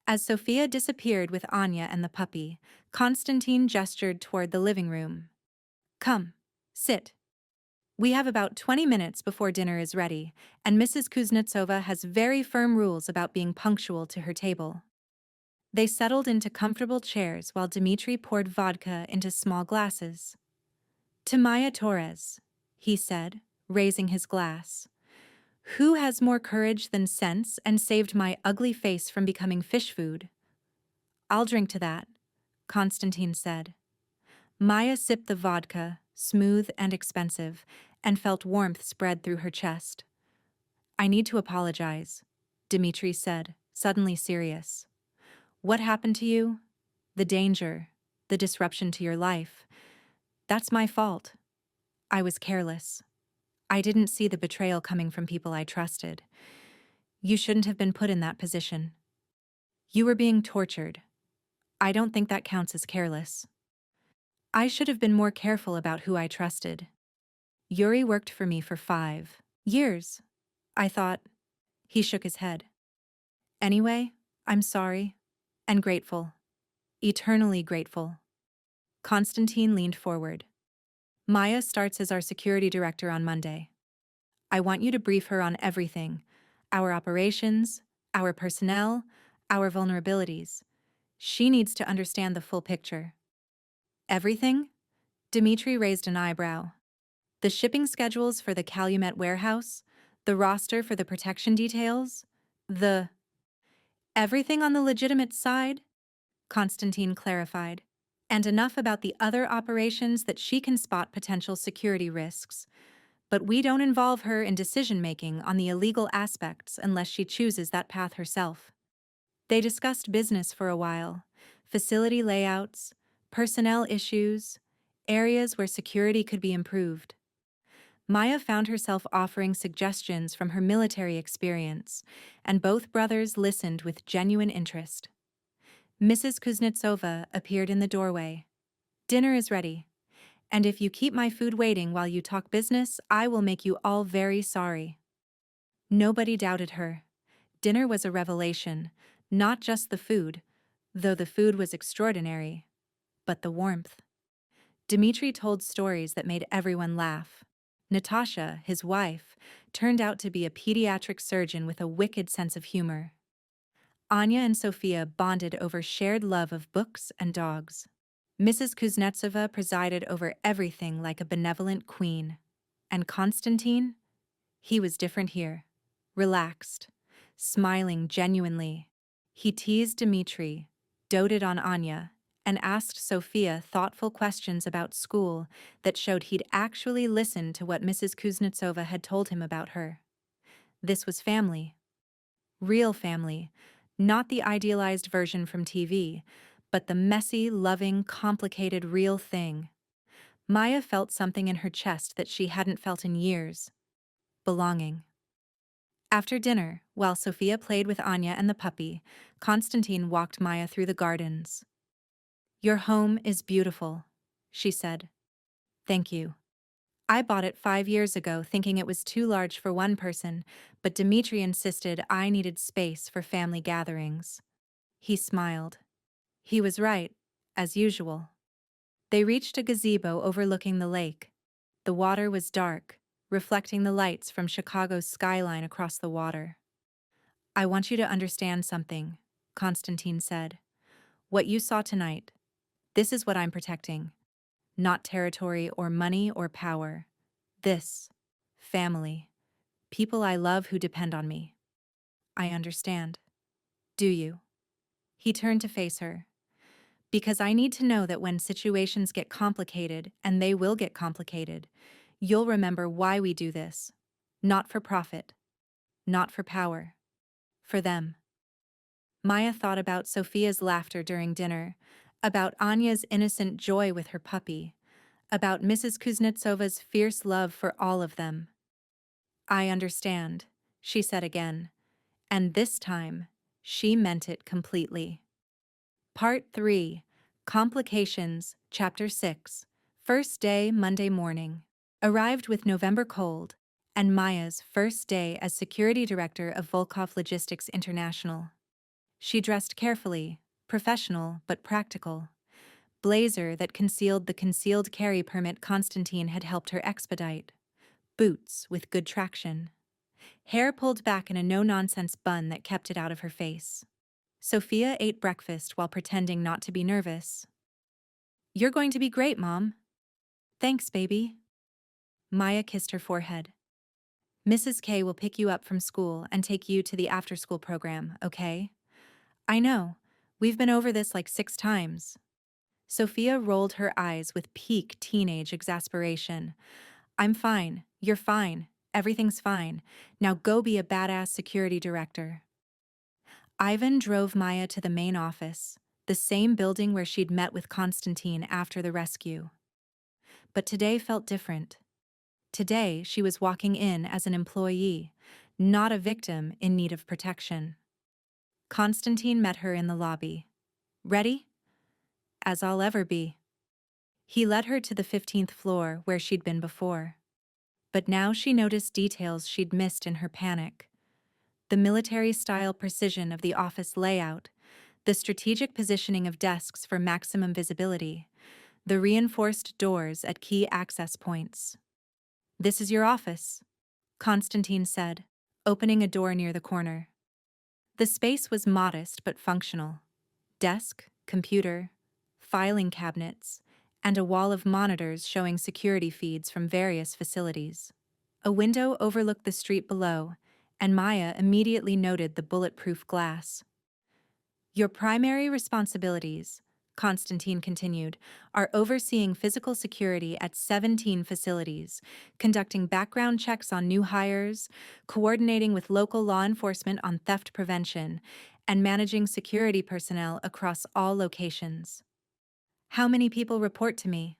As Sophia disappeared with Anya and the puppy, Konstantin gestured toward the living room. Come, sit. We have about 20 minutes before dinner is ready, and Mrs. Kuznetsova has very firm rules about being punctual to her table. They settled into comfortable chairs while Dmitri poured vodka into small glasses. To Maya Torres, he said, raising his glass. Who has more courage than sense and saved my ugly face from becoming fish food? I'll drink to that, Konstantin said. Maya sipped the vodka, smooth and expensive, and felt warmth spread through her chest. I need to apologize, Dmitri said, suddenly serious. What happened to you? The danger, the disruption to your life. That's my fault. I was careless. I didn't see the betrayal coming from people I trusted. You shouldn't have been put in that position. You were being tortured. I don't think that counts as careless. I should have been more careful about who I trusted. Yuri worked for me for 5 years. I thought. He shook his head. Anyway, I'm sorry. And grateful. Eternally grateful. Konstantin leaned forward. Maya starts as our security director on Monday. I want you to brief her on everything. Our operations, our personnel, our vulnerabilities. She needs to understand the full picture. Everything? Dmitri raised an eyebrow. The shipping schedules for the Calumet warehouse, the roster for the protection details, the... Everything on the legitimate side? Konstantin clarified. And enough about the other operations that she can spot potential security risks. But we don't involve her in decision-making on the illegal aspects unless she chooses that path herself. They discussed business for a while, facility layouts, personnel issues, areas where security could be improved. Maya found herself offering suggestions from her military experience, and both brothers listened with genuine interest. Mrs. Kuznetsova appeared in the doorway. Dinner is ready, and if you keep my food waiting while you talk business, I will make you all very sorry. Nobody doubted her. Dinner was a revelation, not just the food, though the food was extraordinary, but the warmth. Dmitri told stories that made everyone laugh. Natasha, his wife, turned out to be a pediatric surgeon with a wicked sense of humor. Anya and Sophia bonded over shared love of books and dogs. Mrs. Kuznetsova presided over everything like a benevolent queen. And Konstantin? He was different here. Relaxed, smiling genuinely. He teased Dmitri, doted on Anya, and asked Sophia thoughtful questions about school that showed he'd actually listened to what Mrs. Kuznetsova had told him about her. This was family. Real family, not the idealized version from TV, but the messy, loving, complicated real thing. Maya felt something in her chest that she hadn't felt in years. Belonging. After dinner, while Sophia played with Anya and the puppy, Konstantin walked Maya through the gardens. Your home is beautiful, she said. Thank you. I bought it 5 years ago thinking it was too large for one person, but Dmitri insisted I needed space for family gatherings. He smiled. He was right, as usual. They reached a gazebo overlooking the lake. The water was dark, reflecting the lights from Chicago's skyline across the water. I want you to understand something, Konstantin said. What you saw tonight, this is what I'm protecting. Not territory or money or power. This, family, people I love who depend on me. I understand. Do you? He turned to face her. Because I need to know that when situations get complicated, and they will get complicated, you'll remember why we do this. Not for profit. Not for power. For them. Maya thought about Sophia's laughter during dinner, about Anya's innocent joy with her puppy, about Mrs. Kuznetsova's fierce love for all of them. I understand, she said again, and this time, she meant it completely. Part 3, Complications, Chapter 6, First day Monday morning. Arrived with November cold, and Maya's first day as security director of Volkov Logistics International. She dressed carefully, professional but practical. Blazer that concealed the concealed carry permit Konstantin had helped her expedite. boots with good traction, hair pulled back in a no-nonsense bun that kept it out of her face. Sophia ate breakfast while pretending not to be nervous. "You're going to be great, Mom." "Thanks, baby." Maya kissed her forehead. "Mrs. K will pick you up from school and take you to the after-school program, okay?" "I know. We've been over this like 6 times." Sophia rolled her eyes with peak teenage exasperation. "I'm fine. You're fine. Everything's fine. Now go be a badass security director." Ivan drove Maya to the main office, the same building where she'd met with Konstantin after the rescue. But today felt different. Today, she was walking in as an employee, not a victim in need of protection. Konstantin met her in the lobby. "Ready?" "As I'll ever be." He led her to the 15th floor where she'd been before. But now she noticed details she'd missed in her panic. The military-style precision of the office layout, the strategic positioning of desks for maximum visibility, the reinforced doors at key access points. "This is your office," Konstantin said, opening a door near the corner. The space was modest but functional. Desk, computer, filing cabinets, and a wall of monitors showing security feeds from various facilities. A window overlooked the street below, and Maya immediately noted the bulletproof glass. "Your primary responsibilities," Konstantin continued, "are overseeing physical security at 17 facilities, conducting background checks on new hires, coordinating with local law enforcement on theft prevention, and managing security personnel across all locations." "How many people report to me?"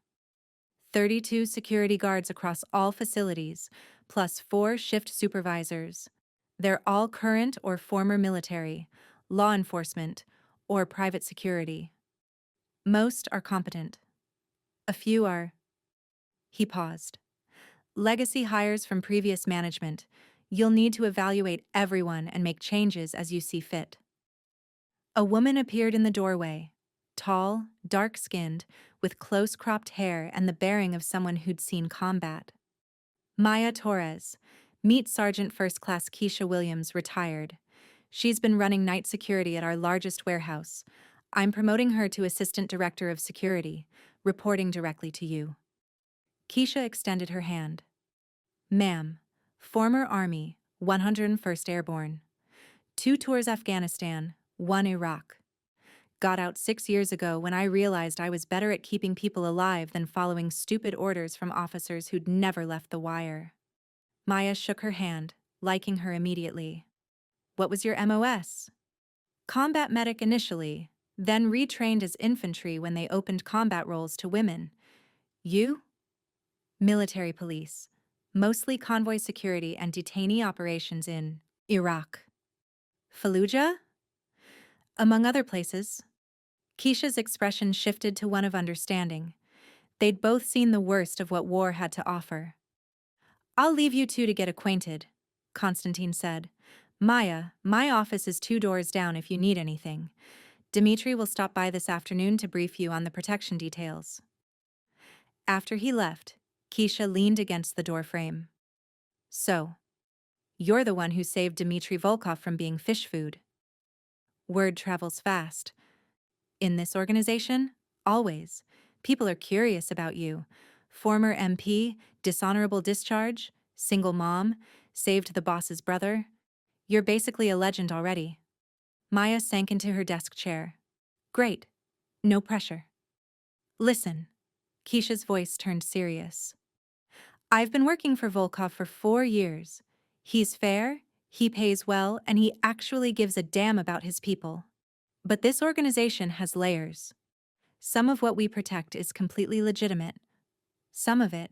32 security guards across all facilities, plus 4 shift supervisors. They're all current or former military, law enforcement, or private security. Most are competent. A few are. He paused. "Legacy hires from previous management. You'll need to evaluate everyone and make changes as you see fit." A woman appeared in the doorway, tall, dark-skinned, with close-cropped hair and the bearing of someone who'd seen combat. "Maya Torres. Meet Sergeant First Class Keisha Williams, retired. She's been running night security at our largest warehouse. I'm promoting her to Assistant Director of Security, reporting directly to you." Keisha extended her hand. "Ma'am, former Army, 101st Airborne. 2 tours Afghanistan, 1 Iraq. Got out 6 years ago when I realized I was better at keeping people alive than following stupid orders from officers who'd never left the wire." Maya shook her hand, liking her immediately. "What was your MOS?" "Combat medic initially, then retrained as infantry when they opened combat roles to women. You?" "Military police, mostly convoy security and detainee operations in Iraq." "Fallujah?" "Among other places." Keisha's expression shifted to one of understanding. They'd both seen the worst of what war had to offer. "I'll leave you two to get acquainted," Konstantin said. "Maya, my office is 2 doors down if you need anything. Dmitri will stop by this afternoon to brief you on the protection details." After he left, Keisha leaned against the doorframe. "So, you're the one who saved Dmitri Volkov from being fish food." Word travels fast. In this organization, always. People are curious about you. Former MP, dishonorable discharge, single mom, saved the boss's brother. You're basically a legend already. Maya sank into her desk chair. "Great. No pressure." "Listen." Keisha's voice turned serious. "I've been working for Volkov for 4 years. He's fair, he pays well, and he actually gives a damn about his people. But this organization has layers. Some of what we protect is completely legitimate. Some of it."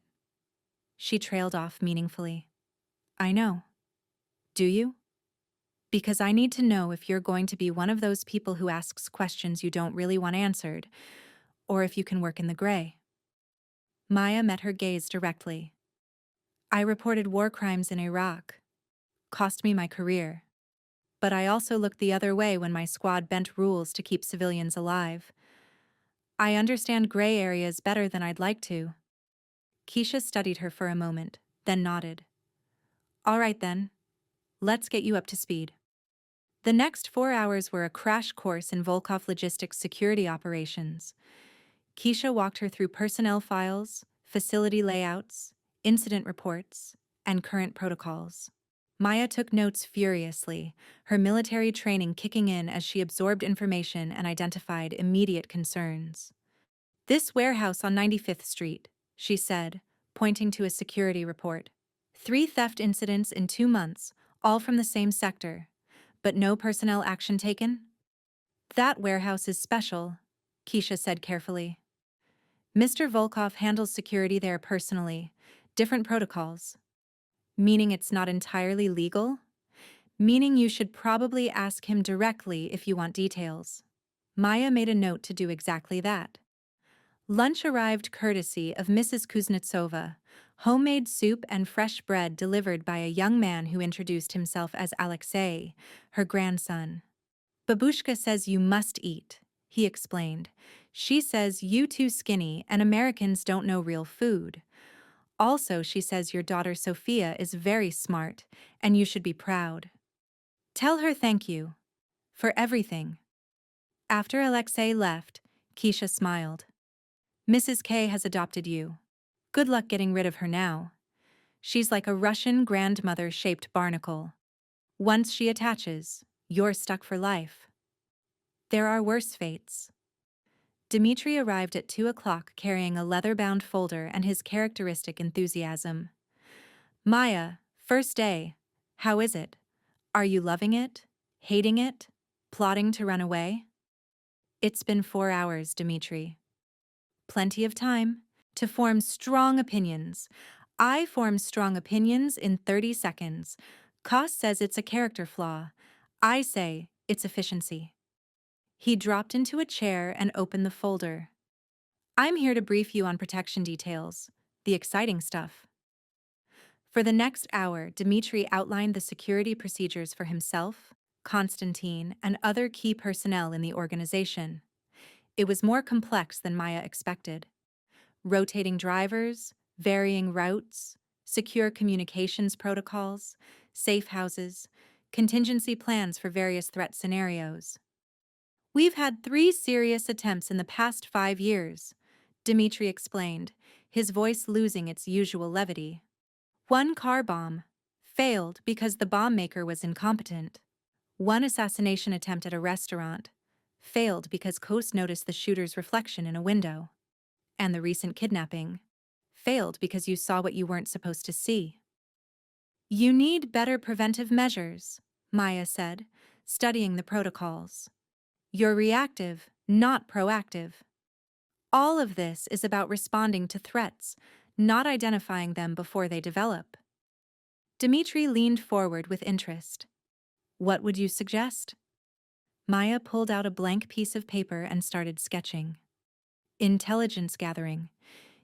She trailed off meaningfully. "I know. Do you? Because I need to know if you're going to be one of those people who asks questions you don't really want answered, or if you can work in the gray." Maya met her gaze directly. "I reported war crimes in Iraq. Cost me my career. But I also looked the other way when my squad bent rules to keep civilians alive. I understand gray areas better than I'd like to." Keisha studied her for a moment, then nodded. All right then. Let's get you up to speed. The next 4 hours were a crash course in Volkov Logistics security operations. Keisha walked her through personnel files, facility layouts, incident reports, and current protocols. Maya took notes furiously, her military training kicking in as she absorbed information and identified immediate concerns. This warehouse on 95th Street, she said, pointing to a security report. 3 theft incidents in 2 months, all from the same sector. But no personnel action taken? That warehouse is special, Keisha said carefully. Mr. Volkov handles security there personally. Different protocols. Meaning it's not entirely legal? Meaning you should probably ask him directly if you want details. Maya made a note to do exactly that. Lunch arrived courtesy of Mrs. Kuznetsova, homemade soup and fresh bread delivered by a young man who introduced himself as Alexei, her grandson. Babushka says you must eat, he explained. She says you too skinny and Americans don't know real food. Also, she says your daughter Sophia is very smart and you should be proud. Tell her thank you. For everything. After Alexei left, Keisha smiled. Mrs. K has adopted you. Good luck getting rid of her now. She's like a Russian grandmother-shaped barnacle. Once she attaches, you're stuck for life. There are worse fates. Dmitri arrived at 2 o'clock carrying a leather-bound folder and his characteristic enthusiasm. Maya, first day. How is it? Are you loving it? Hating it? Plotting to run away? It's been 4 hours, Dmitri. Plenty of time to form strong opinions. I form strong opinions in 30 seconds. Koss says it's a character flaw. I say it's efficiency. He dropped into a chair and opened the folder. I'm here to brief you on protection details, the exciting stuff. For the next hour, Dmitri outlined the security procedures for himself, Konstantin, and other key personnel in the organization. It was more complex than Maya expected. Rotating drivers, varying routes, secure communications protocols, safe houses, contingency plans for various threat scenarios. We've had 3 serious attempts in the past 5 years, Dmitri explained, his voice losing its usual levity. 1 car bomb failed because the bomb maker was incompetent. 1 assassination attempt at a restaurant failed because Kos noticed the shooter's reflection in a window. And the recent kidnapping failed because you saw what you weren't supposed to see. You need better preventive measures, Maya said, studying the protocols. You're reactive, not proactive. All of this is about responding to threats, not identifying them before they develop. Dmitri leaned forward with interest. What would you suggest? Maya pulled out a blank piece of paper and started sketching. Intelligence gathering.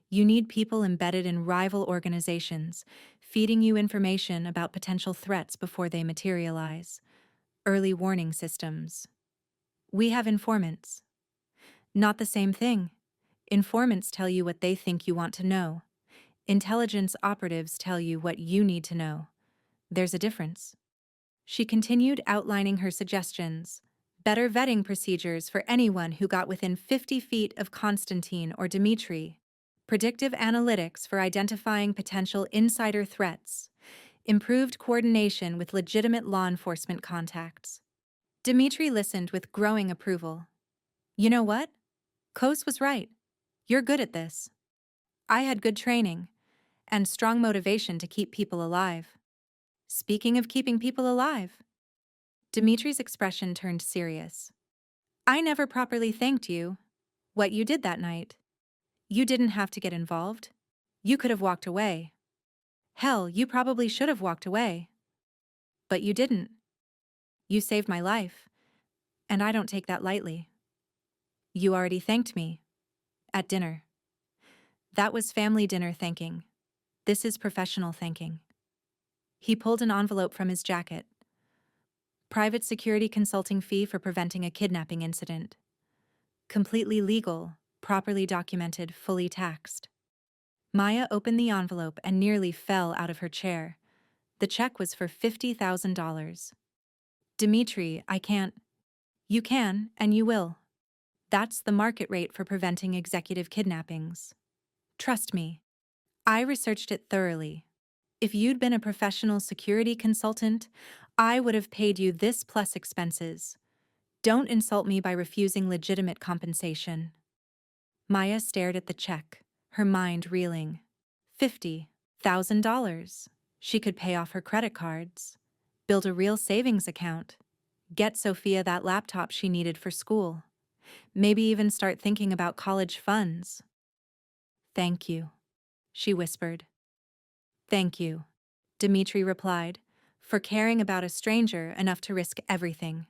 You need people embedded in rival organizations, feeding you information about potential threats before they materialize. Early warning systems. We have informants. Not the same thing. Informants tell you what they think you want to know. Intelligence operatives tell you what you need to know. There's a difference. She continued outlining her suggestions. Better vetting procedures for anyone who got within 50 feet of Konstantin or Dmitri. Predictive analytics for identifying potential insider threats. Improved coordination with legitimate law enforcement contacts. Dmitri listened with growing approval. You know what? Kos was right. You're good at this. I had good training and strong motivation to keep people alive. Speaking of keeping people alive, Dmitri's expression turned serious. I never properly thanked you. What you did that night. You didn't have to get involved. You could have walked away. Hell, you probably should have walked away. But you didn't. You saved my life, and I don't take that lightly. You already thanked me. At dinner. That was family dinner thanking. This is professional thanking. He pulled an envelope from his jacket. Private security consulting fee for preventing a kidnapping incident. Completely legal, properly documented, fully taxed. Maya opened the envelope and nearly fell out of her chair. The check was for $50,000. Dmitri, I can't. You can, and you will. That's the market rate for preventing executive kidnappings. Trust me. I researched it thoroughly. If you'd been a professional security consultant, I would have paid you this plus expenses. Don't insult me by refusing legitimate compensation. Maya stared at the check, her mind reeling. $50,000. She could pay off her credit cards, build a real savings account, get Sophia that laptop she needed for school, maybe even start thinking about college funds. Thank you, she whispered. Thank you, Dmitri replied, for caring about a stranger enough to risk everything.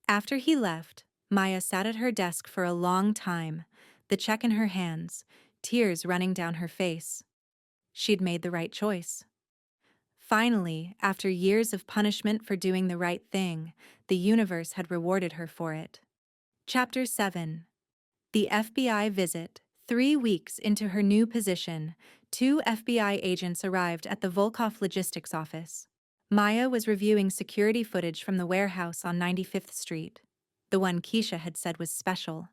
After he left, Maya sat at her desk for a long time, the check in her hands, tears running down her face. She'd made the right choice. Finally, after years of punishment for doing the right thing, the universe had rewarded her for it. Chapter 7. The FBI visit. 3 weeks into her new position, 2 FBI agents arrived at the Volkov logistics office. Maya was reviewing security footage from the warehouse on 95th Street, the one Keisha had said was special,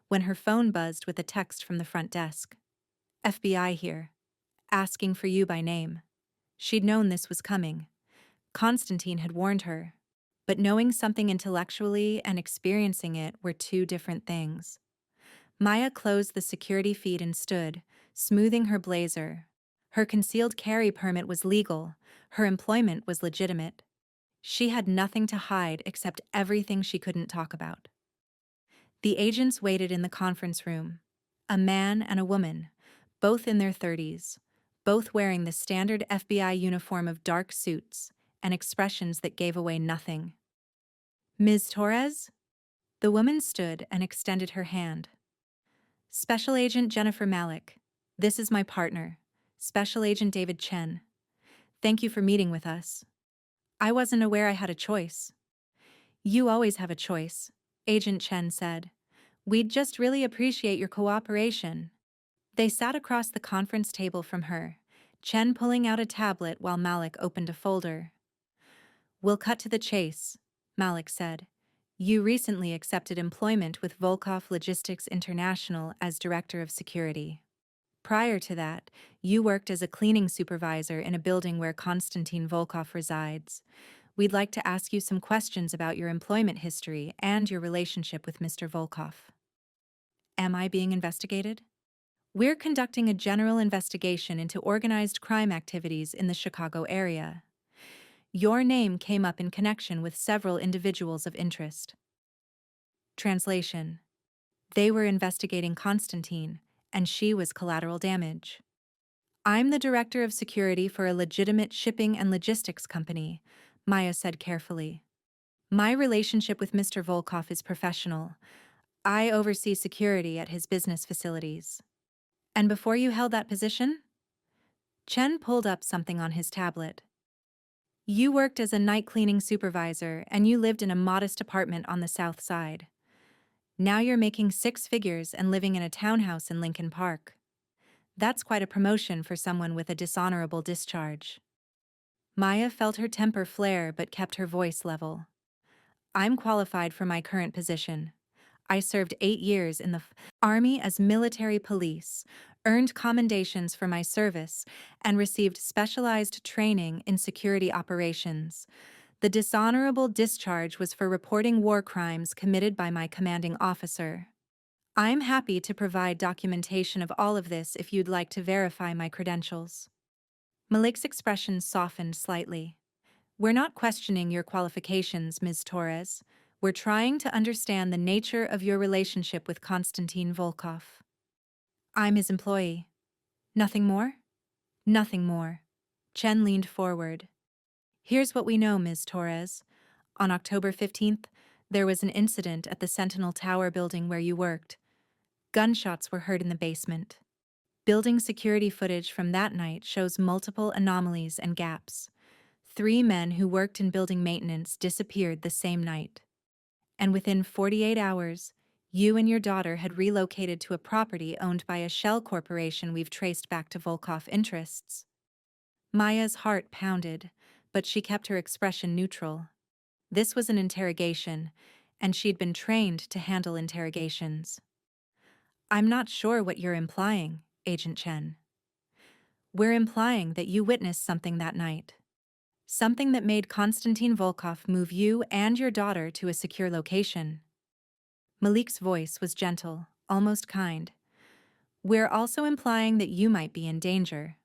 when her phone buzzed with a text from the front desk. FBI here, asking for you by name. She'd known this was coming. Konstantin had warned her. But knowing something intellectually and experiencing it were two different things. Maya closed the security feed and stood, smoothing her blazer. Her concealed carry permit was legal. Her employment was legitimate. She had nothing to hide except everything she couldn't talk about. The agents waited in the conference room. A man and a woman, both in their 30s, both wearing the standard FBI uniform of dark suits and expressions that gave away nothing. Ms. Torres? The woman stood and extended her hand. Special Agent Jennifer Malik. This is my partner, Special Agent David Chen. Thank you for meeting with us. I wasn't aware I had a choice. You always have a choice, Agent Chen said. We'd just really appreciate your cooperation. They sat across the conference table from her, Chen pulling out a tablet while Malik opened a folder. We'll cut to the chase, Malik said. You recently accepted employment with Volkov Logistics International as Director of Security. Prior to that, you worked as a cleaning supervisor in a building where Konstantin Volkov resides. We'd like to ask you some questions about your employment history and your relationship with Mr. Volkov. Am I being investigated? We're conducting a general investigation into organized crime activities in the Chicago area. Your name came up in connection with several individuals of interest. Translation. They were investigating Konstantin, and she was collateral damage. I'm the director of security for a legitimate shipping and logistics company, Maya said carefully. My relationship with Mr. Volkov is professional. I oversee security at his business facilities. And before you held that position? Chen pulled up something on his tablet. You worked as a night cleaning supervisor and you lived in a modest apartment on the south side. Now you're making 6 figures and living in a townhouse in Lincoln Park. That's quite a promotion for someone with a dishonorable discharge. Maya felt her temper flare but kept her voice level. I'm qualified for my current position. I served 8 years in the Army as military police, earned commendations for my service, and received specialized training in security operations. The dishonorable discharge was for reporting war crimes committed by my commanding officer. I'm happy to provide documentation of all of this if you'd like to verify my credentials. Malik's expression softened slightly. We're not questioning your qualifications, Ms. Torres. We're trying to understand the nature of your relationship with Konstantin Volkov. I'm his employee. Nothing more? Nothing more. Chen leaned forward. Here's what we know, Ms. Torres. On October 15th, there was an incident at the Sentinel Tower building where you worked. Gunshots were heard in the basement. Building security footage from that night shows multiple anomalies and gaps. 3 men who worked in building maintenance disappeared the same night. And within 48 hours, You and your daughter had relocated to a property owned by a shell corporation we've traced back to Volkov interests. Maya's heart pounded, but she kept her expression neutral. This was an interrogation, and she'd been trained to handle interrogations. I'm not sure what you're implying, Agent Chen. We're implying that you witnessed something that night. Something that made Konstantin Volkov move you and your daughter to a secure location. Malik's voice was gentle, almost kind. We're also implying that you might be in danger.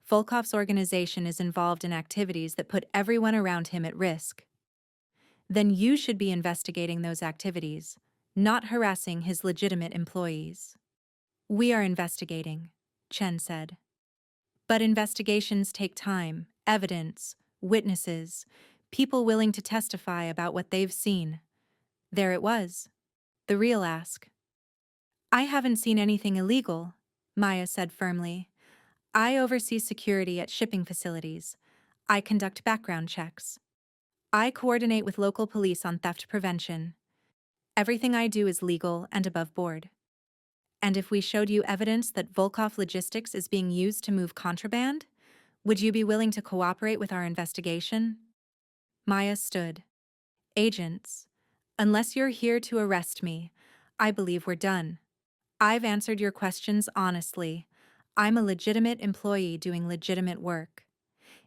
Volkov's organization is involved in activities that put everyone around him at risk. Then you should be investigating those activities, not harassing his legitimate employees. We are investigating, Chen said. But investigations take time, evidence, witnesses, people willing to testify about what they've seen. There it was. The real ask. I haven't seen anything illegal, Maya said firmly. I oversee security at shipping facilities. I conduct background checks. I coordinate with local police on theft prevention. Everything I do is legal and above board. And if we showed you evidence that Volkov Logistics is being used to move contraband, would you be willing to cooperate with our investigation? Maya stood. Agents, unless you're here to arrest me, I believe we're done. I've answered your questions honestly. I'm a legitimate employee doing legitimate work.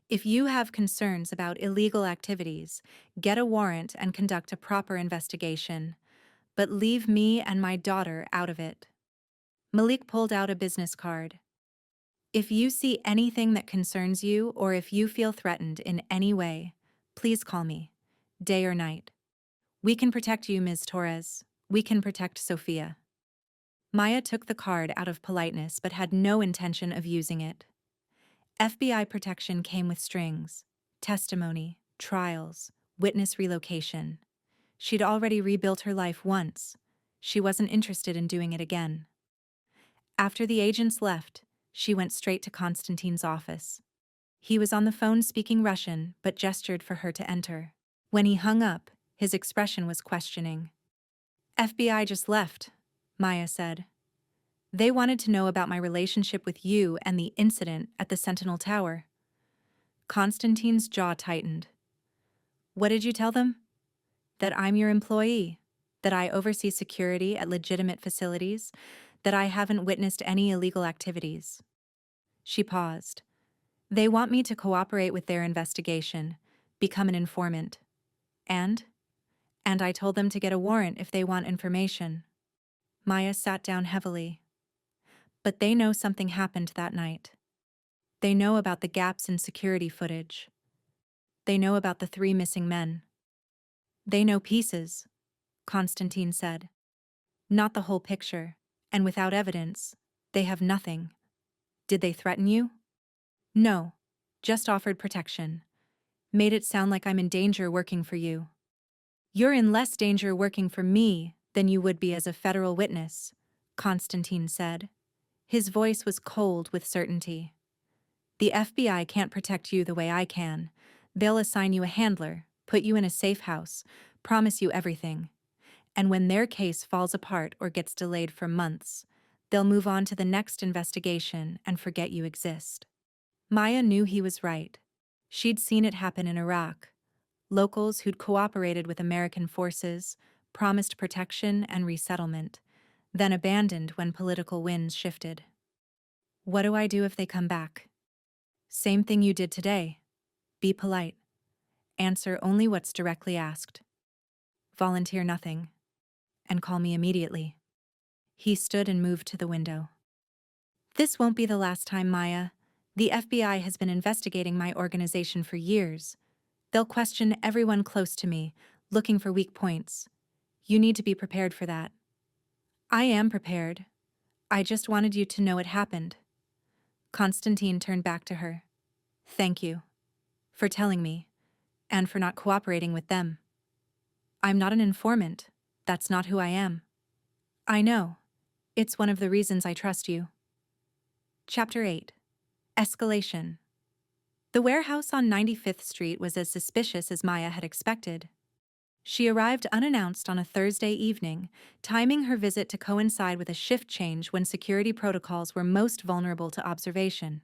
If you have concerns about illegal activities, get a warrant and conduct a proper investigation. But leave me and my daughter out of it. Malik pulled out a business card. If you see anything that concerns you or if you feel threatened in any way, please call me, day or night. We can protect you, Ms. Torres. We can protect Sophia. Maya took the card out of politeness but had no intention of using it. FBI protection came with strings, testimony, trials, witness relocation. She'd already rebuilt her life once. She wasn't interested in doing it again. After the agents left, she went straight to Konstantin's office. He was on the phone speaking Russian but gestured for her to enter. When he hung up, his expression was questioning. FBI just left, Maya said. They wanted to know about my relationship with you and the incident at the Sentinel Tower. Konstantin's jaw tightened. What did you tell them? That I'm your employee, that I oversee security at legitimate facilities, that I haven't witnessed any illegal activities. She paused. They want me to cooperate with their investigation, become an informant. And I told them to get a warrant if they want information. Maya sat down heavily. But they know something happened that night. They know about the gaps in security footage. They know about the 3 missing men. They know pieces, Konstantin said. Not the whole picture, and without evidence, they have nothing. Did they threaten you? No, just offered protection. Made it sound like I'm in danger working for you. You're in less danger working for me than you would be as a federal witness, Konstantin said. His voice was cold with certainty. The FBI can't protect you the way I can. They'll assign you a handler, put you in a safe house, promise you everything. And when their case falls apart or gets delayed for months, they'll move on to the next investigation and forget you exist. Maya knew he was right. She'd seen it happen in Iraq. Locals who'd cooperated with American forces, promised protection and resettlement, then abandoned when political winds shifted. What do I do if they come back? Same thing you did today. Be polite. Answer only what's directly asked. Volunteer nothing. And call me immediately. He stood and moved to the window. This won't be the last time, Maya. The FBI has been investigating my organization for years. They'll question everyone close to me, looking for weak points. You need to be prepared for that. I am prepared. I just wanted you to know it happened. Konstantin turned back to her. Thank you. For telling me. And for not cooperating with them. I'm not an informant. That's not who I am. I know. It's one of the reasons I trust you. Chapter 8. Escalation. The warehouse on 95th Street was as suspicious as Maya had expected. She arrived unannounced on a Thursday evening, timing her visit to coincide with a shift change when security protocols were most vulnerable to observation.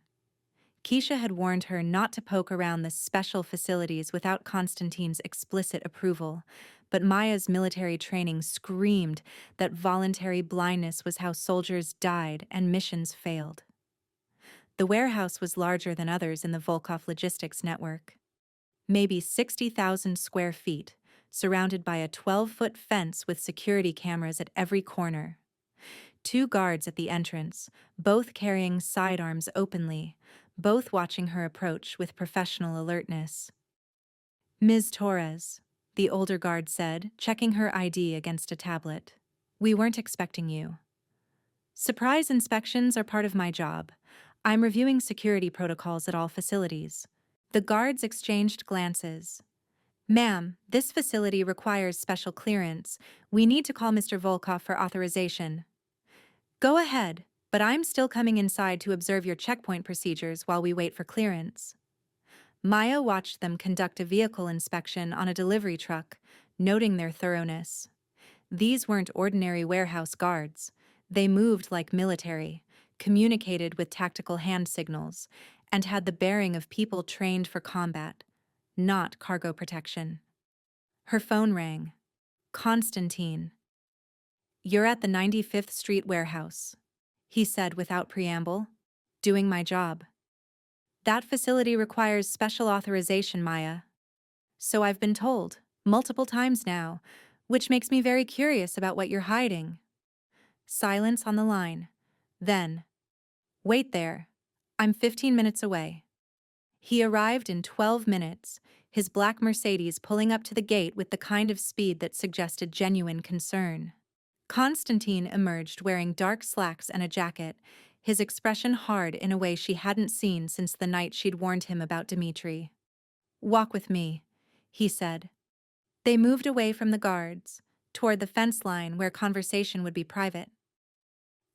Keisha had warned her not to poke around the special facilities without Konstantin's explicit approval, but Maya's military training screamed that voluntary blindness was how soldiers died and missions failed. The warehouse was larger than others in the Volkov logistics network. Maybe 60,000 square feet, surrounded by a 12-foot fence with security cameras at every corner. 2 guards at the entrance, both carrying sidearms openly, both watching her approach with professional alertness. "Ms. Torres," the older guard said, checking her ID against a tablet. "We weren't expecting you." "Surprise inspections are part of my job. I'm reviewing security protocols at all facilities." The guards exchanged glances. "Ma'am, this facility requires special clearance. We need to call Mr. Volkov for authorization." "Go ahead, but I'm still coming inside to observe your checkpoint procedures while we wait for clearance." Maya watched them conduct a vehicle inspection on a delivery truck, noting their thoroughness. These weren't ordinary warehouse guards. They moved like military, communicated with tactical hand signals, and had the bearing of people trained for combat, not cargo protection. Her phone rang. "Konstantin." "You're at the 95th Street warehouse," he said without preamble. "Doing my job." "That facility requires special authorization, Maya." "So I've been told, multiple times now, which makes me very curious about what you're hiding." Silence on the line. Then, "Wait there. I'm 15 minutes away." He arrived in 12 minutes, his black Mercedes pulling up to the gate with the kind of speed that suggested genuine concern. Konstantin emerged wearing dark slacks and a jacket, his expression hard in a way she hadn't seen since the night she'd warned him about Dmitri. "Walk with me," he said. They moved away from the guards, toward the fence line where conversation would be private.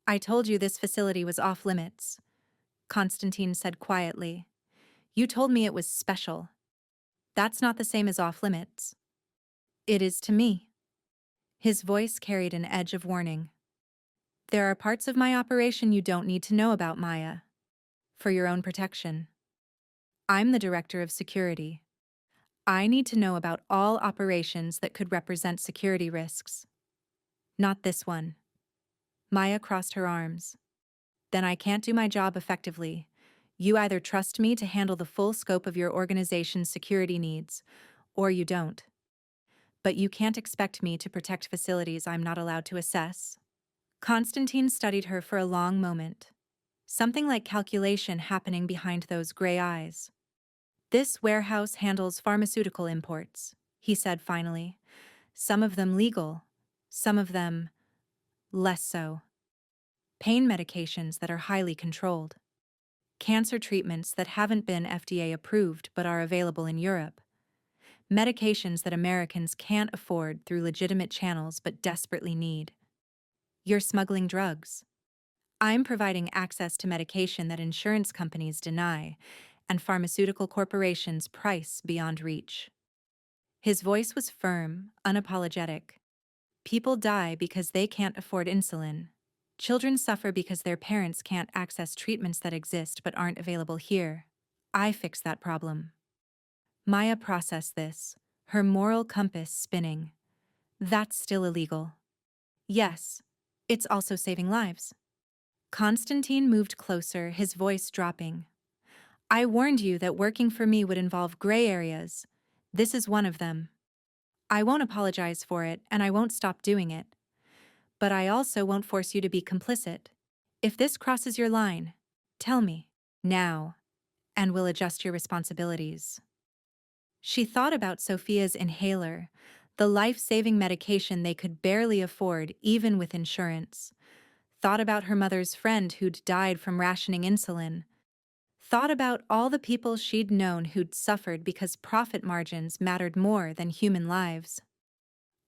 "I told you this facility was off limits," Konstantin said quietly. "You told me it was special. That's not the same as off limits." "It is to me." His voice carried an edge of warning. "There are parts of my operation you don't need to know about, Maya. For your own protection. I'm the director of security. I need to know about all operations that could represent security risks. Not this one." Maya crossed her arms. "Then I can't do my job effectively. You either trust me to handle the full scope of your organization's security needs, or you don't. But you can't expect me to protect facilities I'm not allowed to assess." Konstantin studied her for a long moment. Something like calculation happening behind those gray eyes. "This warehouse handles pharmaceutical imports," he said finally. "Some of them legal, some of them less so. Pain medications that are highly controlled. Cancer treatments that haven't been FDA approved but are available in Europe. Medications that Americans can't afford through legitimate channels but desperately need. You're smuggling drugs. I'm providing access to medication that insurance companies deny, and pharmaceutical corporations price beyond reach." His voice was firm, unapologetic. "People die because they can't afford insulin. Children suffer because their parents can't access treatments that exist but aren't available here. I fix that problem." Maya processed this, her moral compass spinning. "That's still illegal." "Yes, it's also saving lives." Konstantin moved closer, his voice dropping. "I warned you that working for me would involve gray areas. This is one of them. I won't apologize for it, and I won't stop doing it. But I also won't force you to be complicit. If this crosses your line, tell me, now, and we'll adjust your responsibilities." She thought about Sophia's inhaler, the life-saving medication they could barely afford even with insurance. Thought about her mother's friend who'd died from rationing insulin. Thought about all the people she'd known who'd suffered because profit margins mattered more than human lives.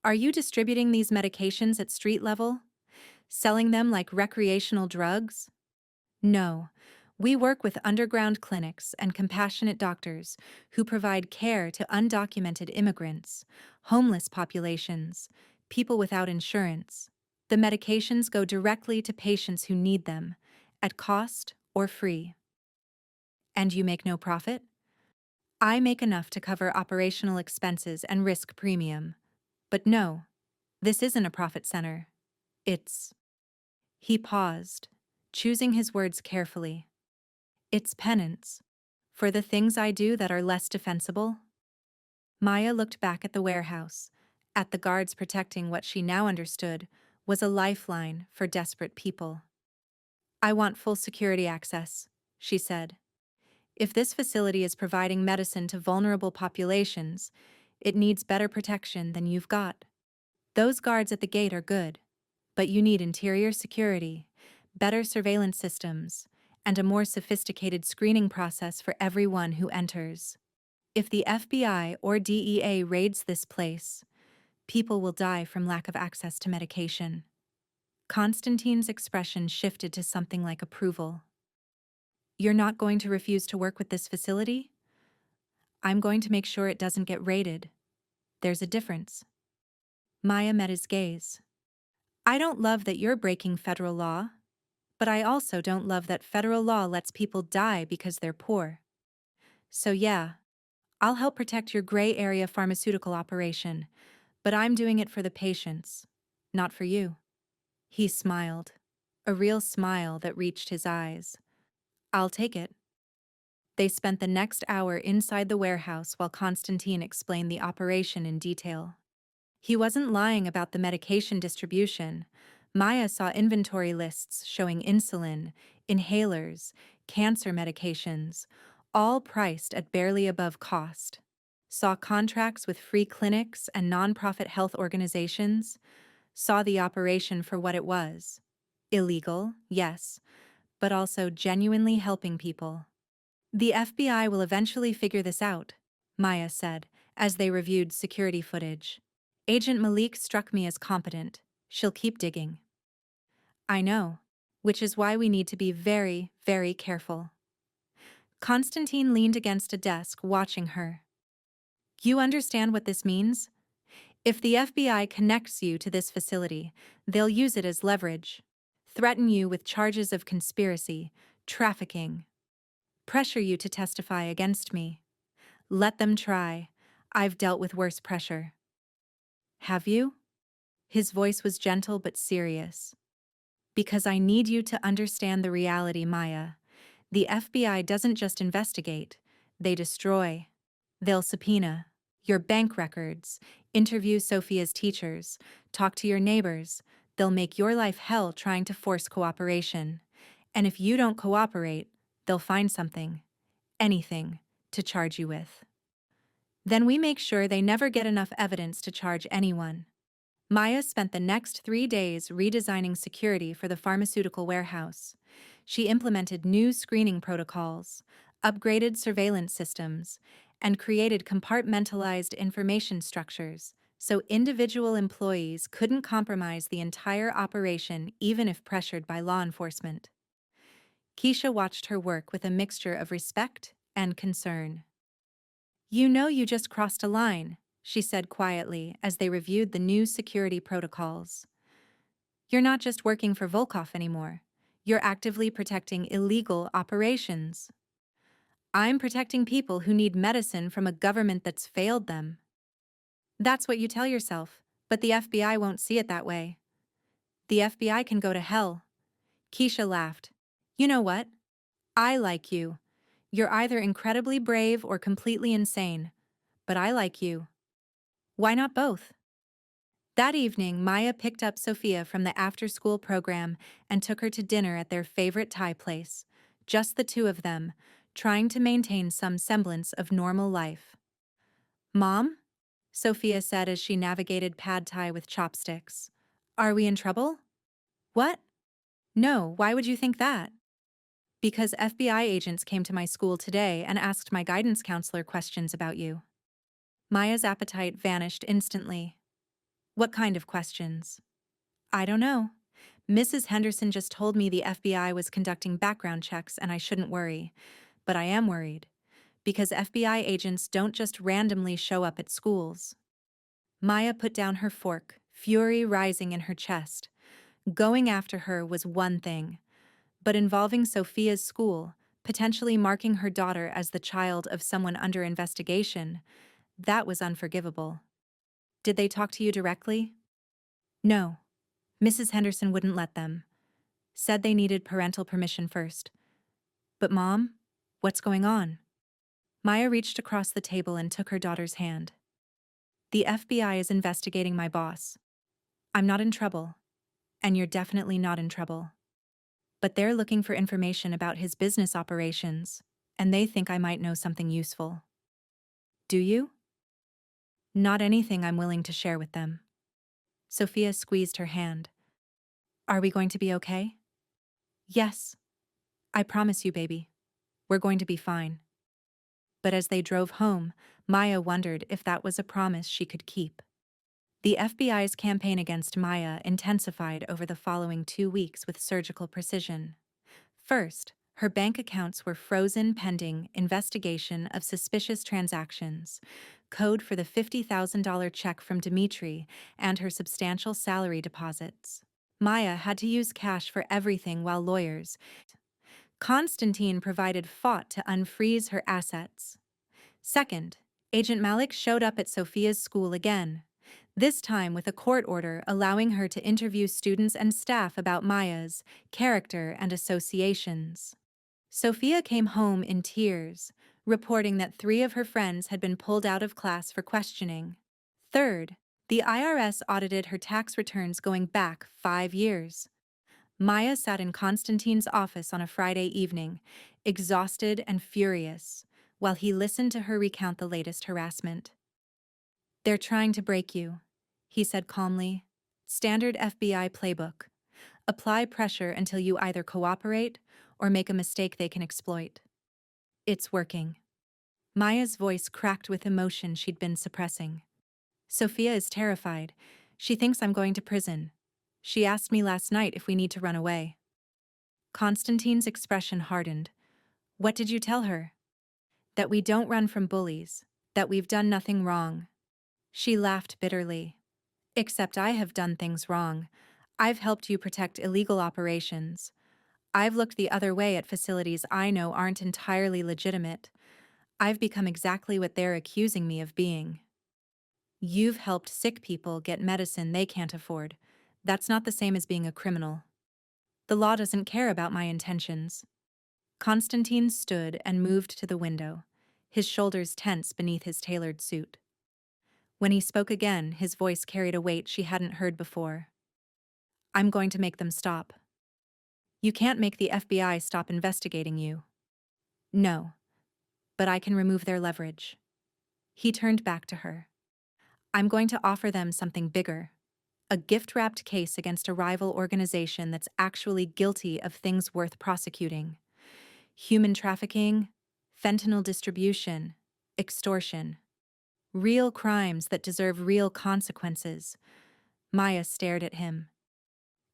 "Are you distributing these medications at street level? Selling them like recreational drugs?" "No. We work with underground clinics and compassionate doctors who provide care to undocumented immigrants, homeless populations, people without insurance. The medications go directly to patients who need them, at cost or free. And you make no profit? I make enough to cover operational expenses and risk premium. But no, this isn't a profit center. It's... He paused, choosing his words carefully. It's penance. For the things I do that are less defensible. Maya looked back at the warehouse, at the guards protecting what she now understood was a lifeline for desperate people. I want full security access, she said. If this facility is providing medicine to vulnerable populations, it needs better protection than you've got. Those guards at the gate are good, but you need interior security, better surveillance systems, and a more sophisticated screening process for everyone who enters. If the FBI or DEA raids this place, people will die from lack of access to medication. Konstantin's expression shifted to something like approval. You're not going to refuse to work with this facility? I'm going to make sure it doesn't get raided. There's a difference. Maya met his gaze. I don't love that you're breaking federal law, but I also don't love that federal law lets people die because they're poor. So yeah, I'll help protect your gray area pharmaceutical operation, but I'm doing it for the patients, not for you. He smiled, a real smile that reached his eyes. I'll take it. They spent the next hour inside the warehouse while Konstantin explained the operation in detail. He wasn't lying about the medication distribution. Maya saw inventory lists showing insulin, inhalers, cancer medications, all priced at barely above cost. Saw contracts with free clinics and nonprofit health organizations. Saw the operation for what it was. Illegal, yes, but also genuinely helping people. The FBI will eventually figure this out, Maya said, as they reviewed security footage. Agent Malik struck me as competent. She'll keep digging. I know, which is why we need to be very, very careful. Konstantin leaned against a desk, watching her. You understand what this means? If the FBI connects you to this facility, they'll use it as leverage, threaten you with charges of conspiracy, trafficking, pressure you to testify against me. Let them try. I've dealt with worse pressure. Have you? His voice was gentle but serious. Because I need you to understand the reality, Maya. The FBI doesn't just investigate, they destroy. They'll subpoena your bank records, interview Sophia's teachers, talk to your neighbors. They'll make your life hell trying to force cooperation. And if you don't cooperate, they'll find something, anything, to charge you with. Then we make sure they never get enough evidence to charge anyone. Maya spent the next 3 days redesigning security for the pharmaceutical warehouse. She implemented new screening protocols, upgraded surveillance systems, and created compartmentalized information structures so individual employees couldn't compromise the entire operation even if pressured by law enforcement. Keisha watched her work with a mixture of respect and concern. You know you just crossed a line, she said quietly as they reviewed the new security protocols. You're not just working for Volkov anymore. You're actively protecting illegal operations. I'm protecting people who need medicine from a government that's failed them. That's what you tell yourself, but the FBI won't see it that way. The FBI can go to hell. Keisha laughed. You know what? I like you. You're either incredibly brave or completely insane, but I like you. Why not both? That evening, Maya picked up Sophia from the after-school program and took her to dinner at their favorite Thai place, just the two of them, trying to maintain some semblance of normal life. Mom? Sophia said as she navigated pad thai with chopsticks. Are we in trouble? What? No, why would you think that? Because FBI agents came to my school today and asked my guidance counselor questions about you. Maya's appetite vanished instantly. What kind of questions? I don't know. Mrs. Henderson just told me the FBI was conducting background checks and I shouldn't worry. But I am worried. Because FBI agents don't just randomly show up at schools. Maya put down her fork, fury rising in her chest. Going after her was one thing, but involving Sophia's school, potentially marking her daughter as the child of someone under investigation, that was unforgivable. Did they talk to you directly? No. Mrs. Henderson wouldn't let them. Said they needed parental permission first. But Mom, what's going on? Maya reached across the table and took her daughter's hand. The FBI is investigating my boss. I'm not in trouble, and you're definitely not in trouble. But they're looking for information about his business operations, and they think I might know something useful. Do you? Not anything I'm willing to share with them. Sophia squeezed her hand. Are we going to be okay? Yes. I promise you, baby. We're going to be fine. But as they drove home, Maya wondered if that was a promise she could keep. The FBI's campaign against Maya intensified over the following 2 weeks with surgical precision. First, her bank accounts were frozen pending investigation of suspicious transactions, code for the $50,000 check from Dmitri, and her substantial salary deposits. Maya had to use cash for everything while lawyers, Konstantin provided, fought to unfreeze her assets. Second, Agent Malik showed up at Sophia's school again, this time with a court order allowing her to interview students and staff about Maya's character and associations. Sophia came home in tears, reporting that 3 of her friends had been pulled out of class for questioning. Third, the IRS audited her tax returns going back 5 years. Maya sat in Konstantin's office on a Friday evening, exhausted and furious, while he listened to her recount the latest harassment. They're trying to break you, he said calmly. Standard FBI playbook. Apply pressure until you either cooperate or make a mistake they can exploit. It's working. Maya's voice cracked with emotion she'd been suppressing. Sophia is terrified. She thinks I'm going to prison. She asked me last night if we need to run away. Konstantin's expression hardened. What did you tell her? That we don't run from bullies, that we've done nothing wrong. She laughed bitterly. Except I have done things wrong. I've helped you protect illegal operations. I've looked the other way at facilities I know aren't entirely legitimate. I've become exactly what they're accusing me of being. You've helped sick people get medicine they can't afford. That's not the same as being a criminal. The law doesn't care about my intentions. Konstantin stood and moved to the window, his shoulders tense beneath his tailored suit. When he spoke again, his voice carried a weight she hadn't heard before. I'm going to make them stop. You can't make the FBI stop investigating you. No, but I can remove their leverage. He turned back to her. I'm going to offer them something bigger. A gift-wrapped case against a rival organization that's actually guilty of things worth prosecuting. Human trafficking, fentanyl distribution, extortion. Real crimes that deserve real consequences. Maya stared at him.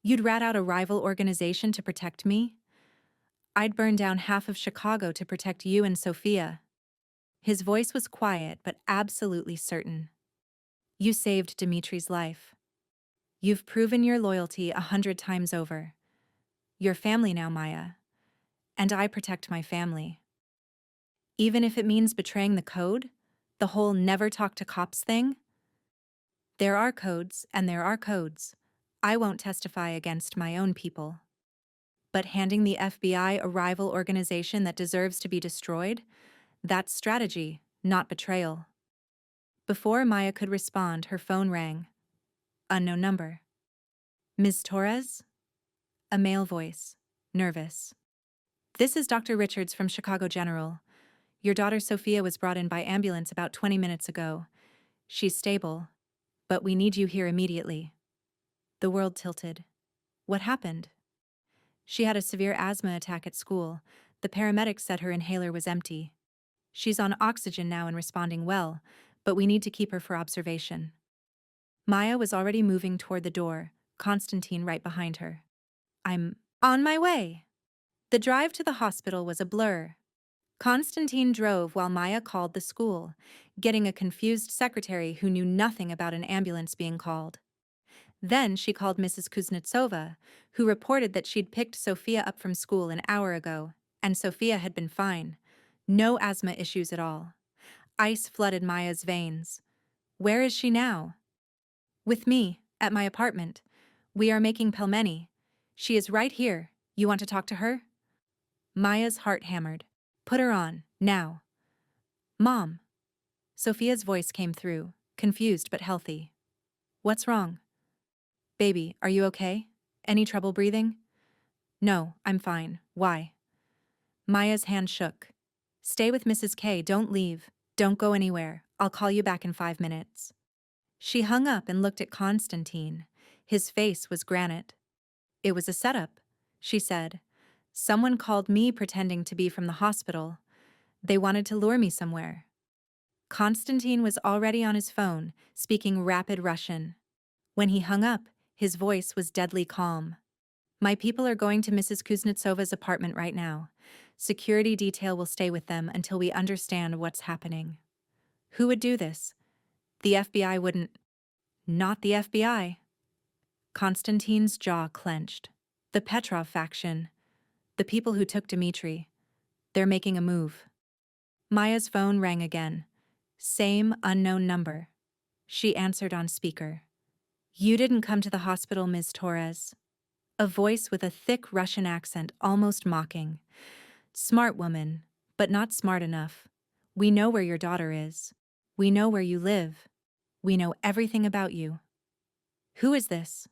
You'd rat out a rival organization to protect me? I'd burn down half of Chicago to protect you and Sophia. His voice was quiet but absolutely certain. You saved Dmitri's life. You've proven your loyalty 100 times over. You're family now, Maya. And I protect my family. Even if it means betraying the code, the whole never talk to cops thing? There are codes, and there are codes. I won't testify against my own people. But handing the FBI a rival organization that deserves to be destroyed? That's strategy, not betrayal. Before Maya could respond, her phone rang. Unknown number. Ms. Torres? A male voice, nervous. This is Dr. Richards from Chicago General. Your daughter Sophia was brought in by ambulance about 20 minutes ago. She's stable, but we need you here immediately. The world tilted. What happened? She had a severe asthma attack at school. The paramedics said her inhaler was empty. She's on oxygen now and responding well, but we need to keep her for observation. Maya was already moving toward the door, Konstantin right behind her. I'm on my way. The drive to the hospital was a blur. Konstantin drove while Maya called the school, getting a confused secretary who knew nothing about an ambulance being called. Then she called Mrs. Kuznetsova, who reported that she'd picked Sophia up from school an hour ago, and Sophia had been fine. No asthma issues at all. Ice flooded Maya's veins. Where is she now? With me, at my apartment. We are making pelmeni. She is right here. You want to talk to her? Maya's heart hammered. Put her on, now. Mom. Sophia's voice came through, confused but healthy. What's wrong? Baby, are you okay? Any trouble breathing? No, I'm fine. Why? Maya's hand shook. Stay with Mrs. K, don't leave. Don't go anywhere. I'll call you back in 5 minutes. She hung up and looked at Konstantin. His face was granite. It was a setup, she said. Someone called me pretending to be from the hospital. They wanted to lure me somewhere. Konstantin was already on his phone, speaking rapid Russian. When he hung up, his voice was deadly calm. My people are going to Mrs. Kuznetsova's apartment right now. Security detail will stay with them until we understand what's happening. Who would do this? The FBI wouldn't. Not the FBI. Konstantin's jaw clenched. The Petrov faction. The people who took Dmitri. They're making a move. Maya's phone rang again. Same unknown number. She answered on speaker. You didn't come to the hospital, Ms. Torres. A voice with a thick Russian accent, almost mocking. Smart woman, but not smart enough. We know where your daughter is. We know where you live. We know everything about you. Who is this?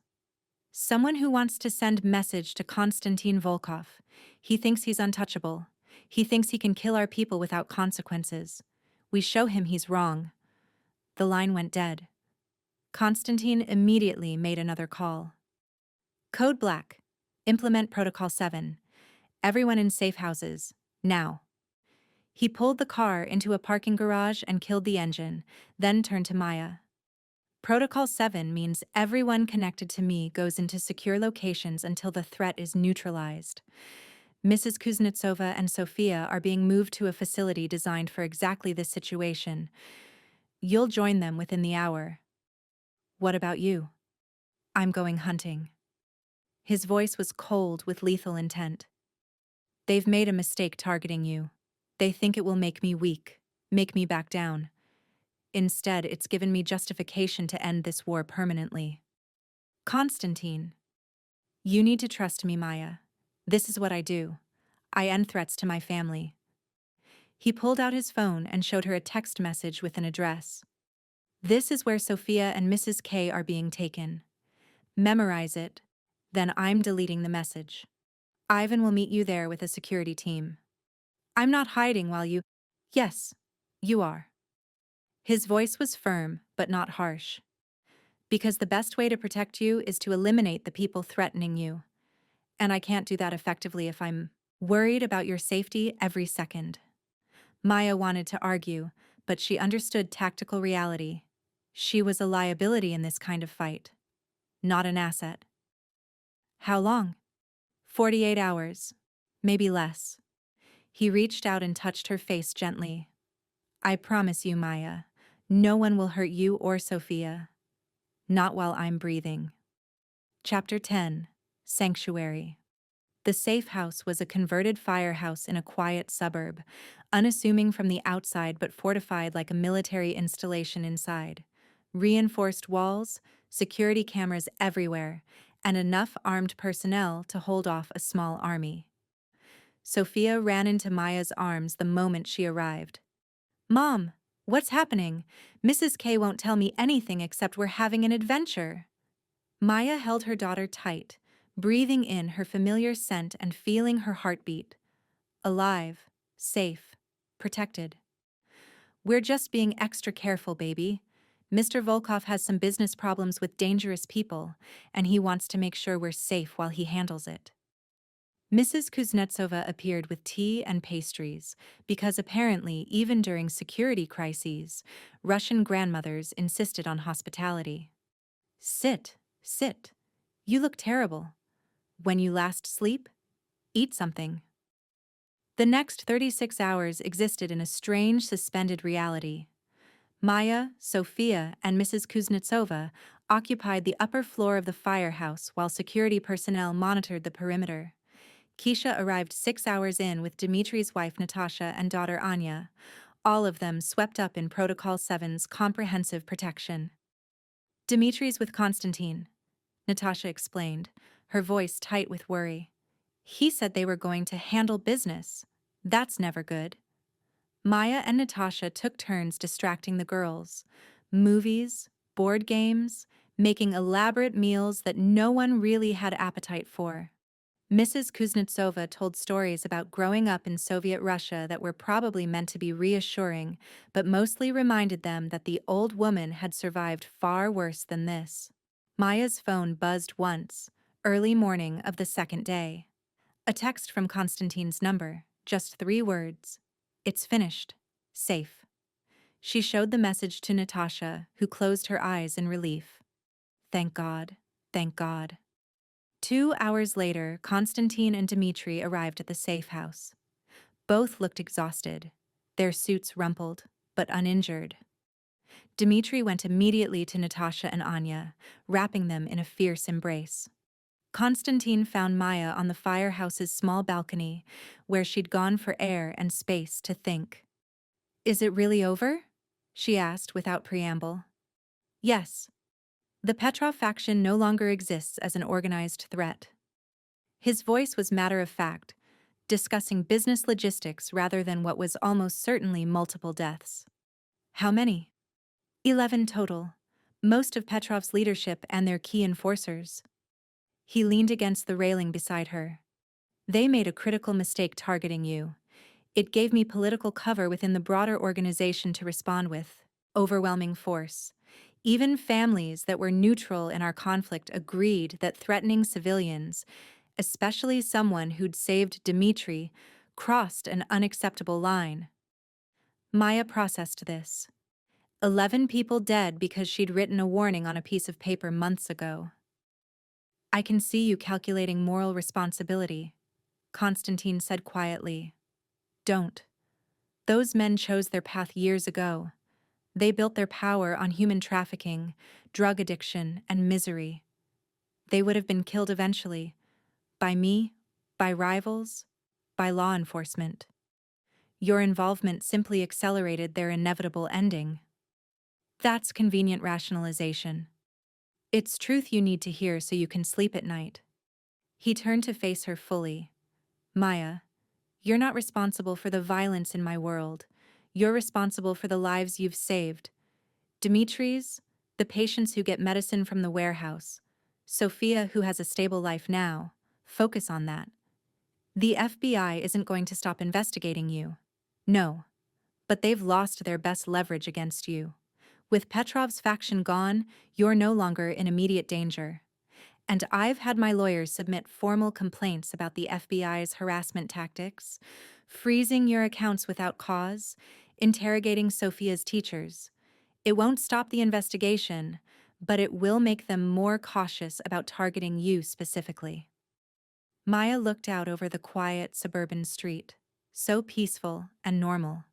Someone who wants to send message to Konstantin Volkov. He thinks he's untouchable. He thinks he can kill our people without consequences. We show him he's wrong. The line went dead. Konstantin immediately made another call. Code Black. Implement Protocol 7. Everyone in safe houses. Now. He pulled the car into a parking garage and killed the engine, then turned to Maya. Protocol 7 means everyone connected to me goes into secure locations until the threat is neutralized. Mrs. Kuznetsova and Sophia are being moved to a facility designed for exactly this situation. You'll join them within the hour. What about you? I'm going hunting. His voice was cold with lethal intent. They've made a mistake targeting you. They think it will make me weak, make me back down. Instead, it's given me justification to end this war permanently. Konstantin. You need to trust me, Maya. This is what I do. I end threats to my family. He pulled out his phone and showed her a text message with an address. This is where Sophia and Mrs. K are being taken. Memorize it, then I'm deleting the message. Ivan will meet you there with a security team. I'm not hiding while you... Yes, you are. His voice was firm, but not harsh. Because the best way to protect you is to eliminate the people threatening you. And I can't do that effectively if I'm worried about your safety every second. Maya wanted to argue, but she understood tactical reality. She was a liability in this kind of fight, not an asset. How long? 48 hours. Maybe less. He reached out and touched her face gently. I promise you, Maya, no one will hurt you or Sophia. Not while I'm breathing. Chapter 10. Sanctuary. The safe house was a converted firehouse in a quiet suburb, unassuming from the outside but fortified like a military installation inside. Reinforced walls, security cameras everywhere, and enough armed personnel to hold off a small army. Sophia ran into Maya's arms the moment she arrived. Mom, what's happening? Mrs. K won't tell me anything except we're having an adventure. Maya held her daughter tight, breathing in her familiar scent and feeling her heartbeat. Alive, safe, protected. We're just being extra careful, baby. Mr. Volkov has some business problems with dangerous people, and he wants to make sure we're safe while he handles it. Mrs. Kuznetsova appeared with tea and pastries, because apparently, even during security crises, Russian grandmothers insisted on hospitality. Sit, sit. You look terrible. When you last sleep, eat something. The next 36 hours existed in a strange suspended reality. Maya, Sofia, and Mrs. Kuznetsova occupied the upper floor of the firehouse while security personnel monitored the perimeter. Keisha arrived 6 hours in with Dmitri's wife Natasha and daughter Anya, all of them swept up in Protocol 7's comprehensive protection. Dmitri's with Konstantin, Natasha explained, her voice tight with worry. He said they were going to handle business. That's never good. Maya and Natasha took turns distracting the girls. Movies, board games, making elaborate meals that no one really had appetite for. Mrs. Kuznetsova told stories about growing up in Soviet Russia that were probably meant to be reassuring, but mostly reminded them that the old woman had survived far worse than this. Maya's phone buzzed once, early morning of the second day. A text from Konstantin's number, just 3 words. It's finished. Safe. She showed the message to Natasha, who closed her eyes in relief. Thank God. Thank God. 2 hours later, Konstantin and Dmitri arrived at the safe house. Both looked exhausted, their suits rumpled, but uninjured. Dmitri went immediately to Natasha and Anya, wrapping them in a fierce embrace. Konstantin found Maya on the firehouse's small balcony, where she'd gone for air and space to think. Is it really over? She asked without preamble. Yes. The Petrov faction no longer exists as an organized threat. His voice was matter-of-fact, discussing business logistics rather than what was almost certainly multiple deaths. How many? 11 total, most of Petrov's leadership and their key enforcers. He leaned against the railing beside her. They made a critical mistake targeting you. It gave me political cover within the broader organization to respond with. Overwhelming force. Even families that were neutral in our conflict agreed that threatening civilians, especially someone who'd saved Dmitri, crossed an unacceptable line. Maya processed this. 11 people dead because she'd written a warning on a piece of paper months ago. I can see you calculating moral responsibility, Konstantin said quietly. Don't. Those men chose their path years ago. They built their power on human trafficking, drug addiction, and misery. They would have been killed eventually. By me, by rivals, by law enforcement. Your involvement simply accelerated their inevitable ending. That's convenient rationalization. It's truth you need to hear so you can sleep at night. He turned to face her fully. Maya, you're not responsible for the violence in my world. You're responsible for the lives you've saved. Dimitri's, the patients who get medicine from the warehouse. Sofia, who has a stable life now. Focus on that. The FBI isn't going to stop investigating you. No. But they've lost their best leverage against you. With Petrov's faction gone, you're no longer in immediate danger. And I've had my lawyers submit formal complaints about the FBI's harassment tactics, freezing your accounts without cause, interrogating Sofia's teachers. It won't stop the investigation, but it will make them more cautious about targeting you specifically. Maya looked out over the quiet suburban street, so peaceful and normal.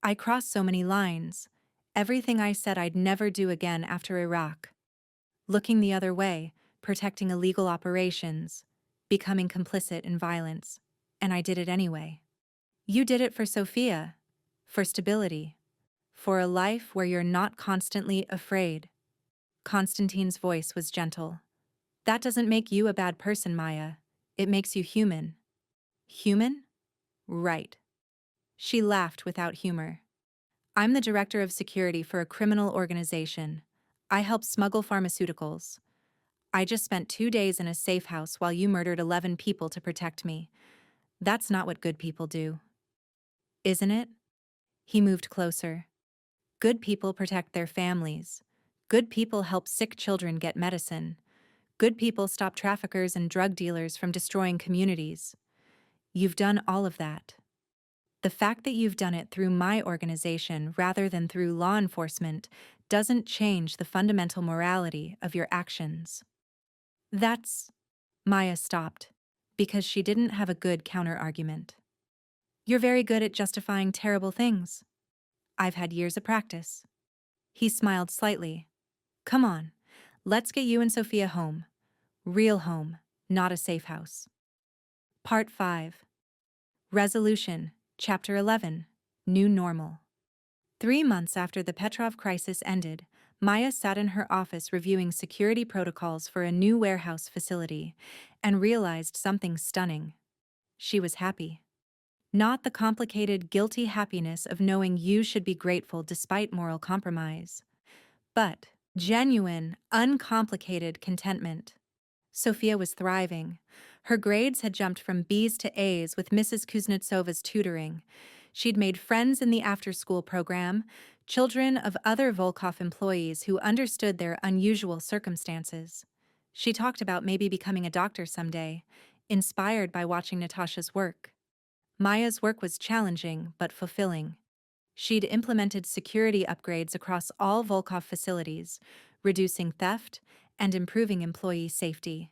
I crossed so many lines, everything I said I'd never do again after Iraq. Looking the other way, protecting illegal operations, becoming complicit in violence, and I did it anyway. You did it for Sofia, for stability, for a life where you're not constantly afraid. Konstantin's voice was gentle. That doesn't make you a bad person, Maya. It makes you human. Human? Right. She laughed without humor. I'm the director of security for a criminal organization. I help smuggle pharmaceuticals. I just spent 2 days in a safe house while you murdered 11 people to protect me. That's not what good people do. Isn't it? He moved closer. Good people protect their families. Good people help sick children get medicine. Good people stop traffickers and drug dealers from destroying communities. You've done all of that. The fact that you've done it through my organization rather than through law enforcement doesn't change the fundamental morality of your actions. That's... Maya stopped, because she didn't have a good counter-argument. You're very good at justifying terrible things. I've had years of practice. He smiled slightly. Come on, let's get you and Sophia home. Real home, not a safe house. Part 5. Resolution, Chapter 11. New Normal. 3 months after the Petrov crisis ended, Maya sat in her office reviewing security protocols for a new warehouse facility and realized something stunning. She was happy. Not the complicated, guilty happiness of knowing you should be grateful despite moral compromise, but genuine, uncomplicated contentment. Sophia was thriving. Her grades had jumped from B's to A's with Mrs. Kuznetsova's tutoring. She'd made friends in the after-school program, children of other Volkov employees who understood their unusual circumstances. She talked about maybe becoming a doctor someday, inspired by watching Natasha's work. Maya's work was challenging but fulfilling. She'd implemented security upgrades across all Volkov facilities, reducing theft and improving employee safety.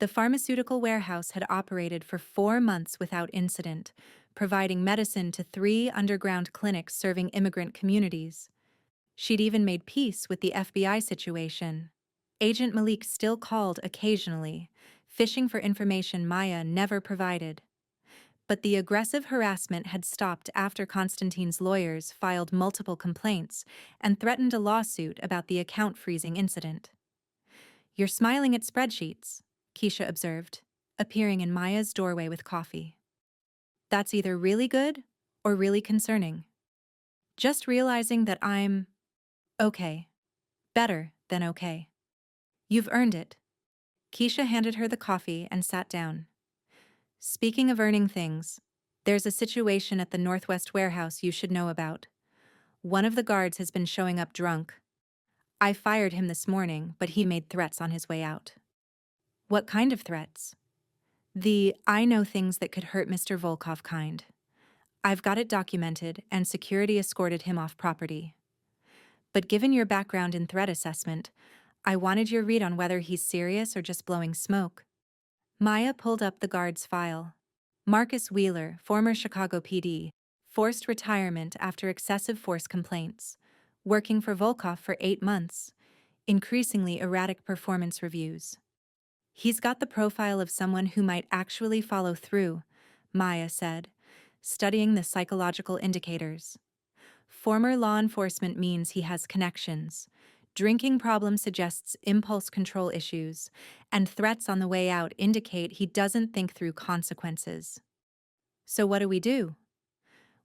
The pharmaceutical warehouse had operated for 4 months without incident, providing medicine to 3 underground clinics serving immigrant communities. She'd even made peace with the FBI situation. Agent Malik still called occasionally, fishing for information Maya never provided. But the aggressive harassment had stopped after Konstantin's lawyers filed multiple complaints and threatened a lawsuit about the account freezing incident. You're smiling at spreadsheets, Keisha observed, appearing in Maya's doorway with coffee. That's either really good or really concerning. Just realizing that I'm okay. Better than okay. You've earned it. Keisha handed her the coffee and sat down. Speaking of earning things, there's a situation at the Northwest warehouse you should know about. One of the guards has been showing up drunk. I fired him this morning, but he made threats on his way out. What kind of threats? The I know things that could hurt Mr. Volkov kind. I've got it documented, and security escorted him off property. But given your background in threat assessment, I wanted your read on whether he's serious or just blowing smoke. Maya pulled up the guard's file. Marcus Wheeler, former Chicago PD, forced retirement after excessive force complaints, working for Volkov for 8 months, increasingly erratic performance reviews. He's got the profile of someone who might actually follow through, Maya said, studying the psychological indicators. Former law enforcement means he has connections. Drinking problem suggests impulse control issues, and threats on the way out indicate he doesn't think through consequences. So what do?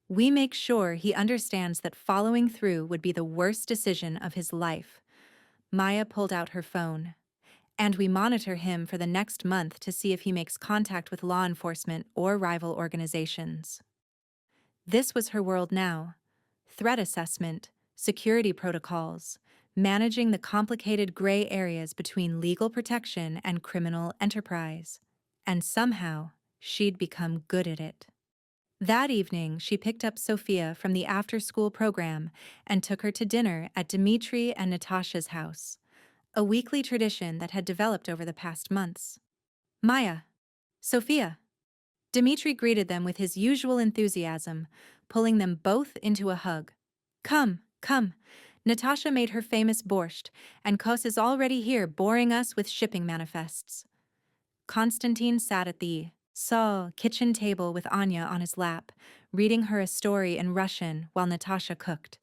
We make sure he understands that following through would be the worst decision of his life. Maya pulled out her phone. And we monitor him for the next month to see if he makes contact with law enforcement or rival organizations. This was her world now. Threat assessment, security protocols, managing the complicated gray areas between legal protection and criminal enterprise. And somehow, she'd become good at it. That evening, she picked up Sophia from the after-school program and took her to dinner at Dmitri and Natasha's house, a weekly tradition that had developed over the past months. Maya, Sophia. Dmitri greeted them with his usual enthusiasm, pulling them both into a hug. Come, come. Natasha made her famous borscht, and Kos is already here boring us with shipping manifests. Konstantin sat at the kitchen table with Anya on his lap, reading her a story in Russian while Natasha cooked.